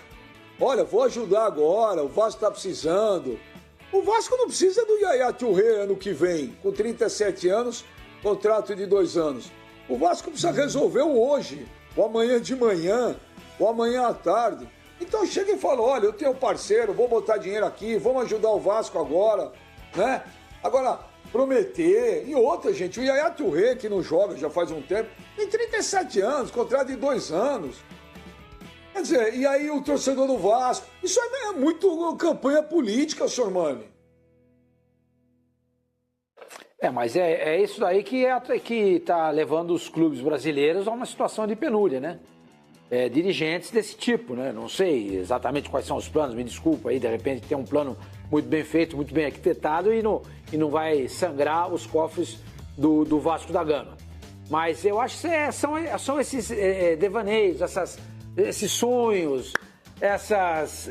Olha, vou ajudar agora, o Vasco está precisando. O Vasco não precisa do Yaya Touré ano que vem, com 37 anos, contrato de 2 anos. O Vasco precisa resolver o hoje, o amanhã de manhã, o amanhã à tarde. Então chega e fala, olha, eu tenho um parceiro, vou botar dinheiro aqui, vamos ajudar o Vasco agora, né? Agora, prometer. E outra, gente, o Yaya Touré, que não joga já faz um tempo, tem 37 anos, contrato de 2 anos. Quer dizer, e aí o torcedor do Vasco, isso é muito campanha política, senhor Mani. Mas é isso daí que está levando os clubes brasileiros a uma situação de penúria, né? Dirigentes desse tipo, né? Não sei exatamente quais são os planos, me desculpa aí, de repente tem um plano muito bem feito, muito bem arquitetado e não vai sangrar os cofres do Vasco da Gama. Mas eu acho que são esses devaneios, esses sonhos, essas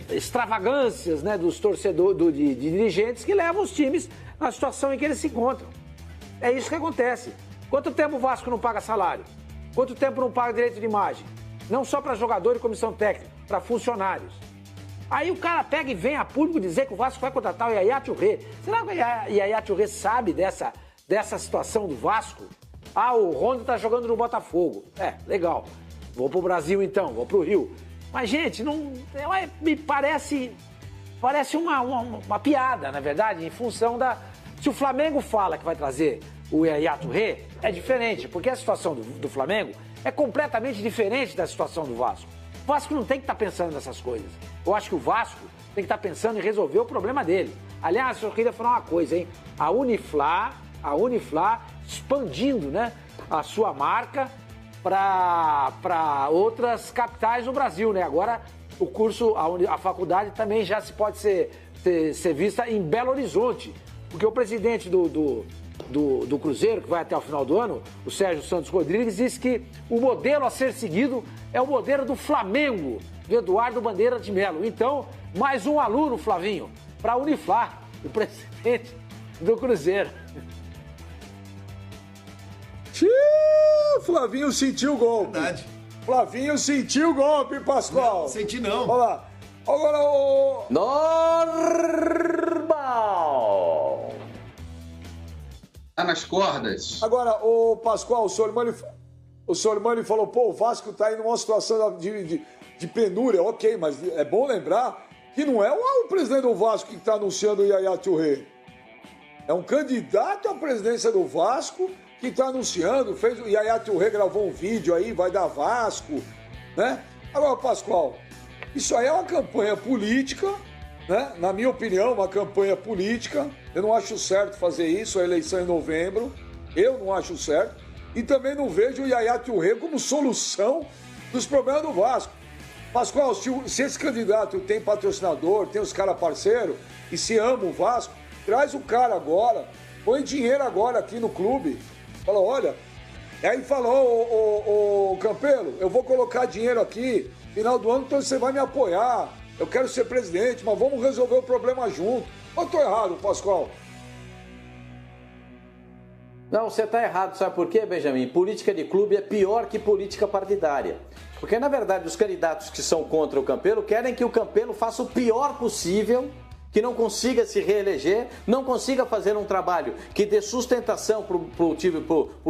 extravagâncias, né, dos torcedores, de dirigentes que levam os times na situação em que eles se encontram. É isso que acontece. Quanto tempo o Vasco não paga salário? Quanto tempo não paga direito de imagem? Não só para jogador e comissão técnica, para funcionários. Aí o cara pega e vem a público dizer que o Vasco vai contratar o Yaya Touré. Será que o Yaya Touré sabe dessa situação do Vasco? Ah, o Honda tá jogando no Botafogo. Legal. Vou pro Brasil então, vou pro Rio. Mas, gente, me parece uma piada, na verdade, em função da... Se o Flamengo fala que vai trazer o Yaya Touré, é diferente, porque a situação do Flamengo é completamente diferente da situação do Vasco. O Vasco não tem que estar pensando nessas coisas. Eu acho que o Vasco tem que estar pensando em resolver o problema dele. Aliás, eu queria falar uma coisa, hein? A Uniflá expandindo, né, a sua marca para outras capitais do Brasil, né? Agora o curso, a faculdade também já pode ser vista em Belo Horizonte, porque o presidente do Cruzeiro, que vai até o final do ano, o Sérgio Santos Rodrigues, disse que o modelo a ser seguido é o modelo do Flamengo, do Eduardo Bandeira de Melo. Então, mais um aluno, Flavinho, para a Uniflá, o presidente do Cruzeiro. Flavinho sentiu o golpe. Verdade. Flavinho sentiu o golpe, Pascoal. Não, senti não. Olha lá. Agora o... Normal. Tá nas cordas. Agora, o Pascoal, o senhor Mani falou, pô, o Vasco tá aí numa situação de penúria. Ok, mas é bom lembrar que não é o presidente do Vasco que está anunciando o Yaya Touré. É um candidato à presidência do Vasco que está anunciando, o Yaya Touré gravou um vídeo aí, vai dar Vasco, né? Agora, Pascoal, isso aí é uma campanha política, né? Na minha opinião, uma campanha política. Eu não acho certo fazer isso, a eleição em novembro. Eu não acho certo. E também não vejo o Yaya Touré como solução dos problemas do Vasco. Pascoal, se esse candidato tem patrocinador, tem os caras parceiros, e se ama o Vasco, traz o cara agora, põe dinheiro agora aqui no clube. Fala, olha, aí falou, ô Campelo, eu vou colocar dinheiro aqui, final do ano, então você vai me apoiar. Eu quero ser presidente, mas vamos resolver o problema junto. Ou estou errado, Pascoal? Não, você está errado, sabe por quê, Benjamin? Política de clube é pior que política partidária. Porque, na verdade, os candidatos que são contra o Campelo querem que o Campelo faça o pior possível, que não consiga se reeleger, não consiga fazer um trabalho que dê sustentação para o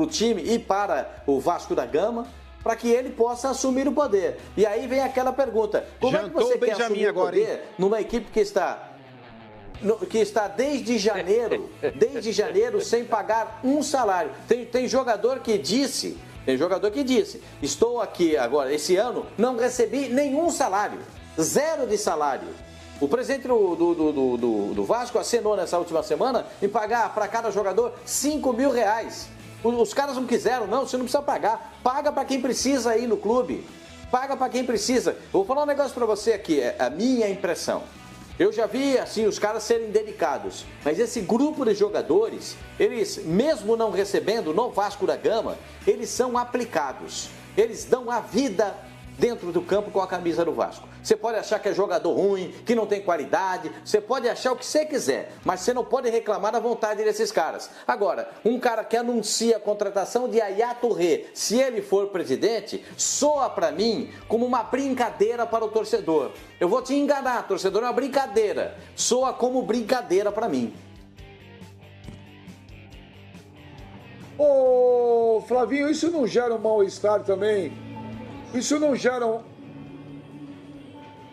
time e para o Vasco da Gama, para que ele possa assumir o poder. E aí vem aquela pergunta, como é que você quer assumir o poder numa equipe que está desde janeiro sem pagar um salário? Tem jogador que disse, estou aqui agora, esse ano, não recebi nenhum salário, 0 de salário. O presidente do Vasco acenou nessa última semana em pagar para cada jogador R$5.000. Os caras não quiseram, não, você não precisa pagar. Paga para quem precisa aí no clube. Paga para quem precisa. Eu vou falar um negócio para você aqui, é a minha impressão. Eu já vi, assim, os caras serem delicados. Mas esse grupo de jogadores, eles, mesmo não recebendo no Vasco da Gama, eles são aplicados. Eles dão a vida dentro do campo com a camisa do Vasco. Você pode achar que é jogador ruim, que não tem qualidade, você pode achar o que você quiser, mas você não pode reclamar da vontade desses caras. Agora, um cara que anuncia a contratação de Yaya Touré, se ele for presidente, soa para mim como uma brincadeira para o torcedor. Eu vou te enganar, torcedor, é uma brincadeira. Soa como brincadeira para mim. Ô, Flavinho, isso não gera um mal-estar também? Isso não gera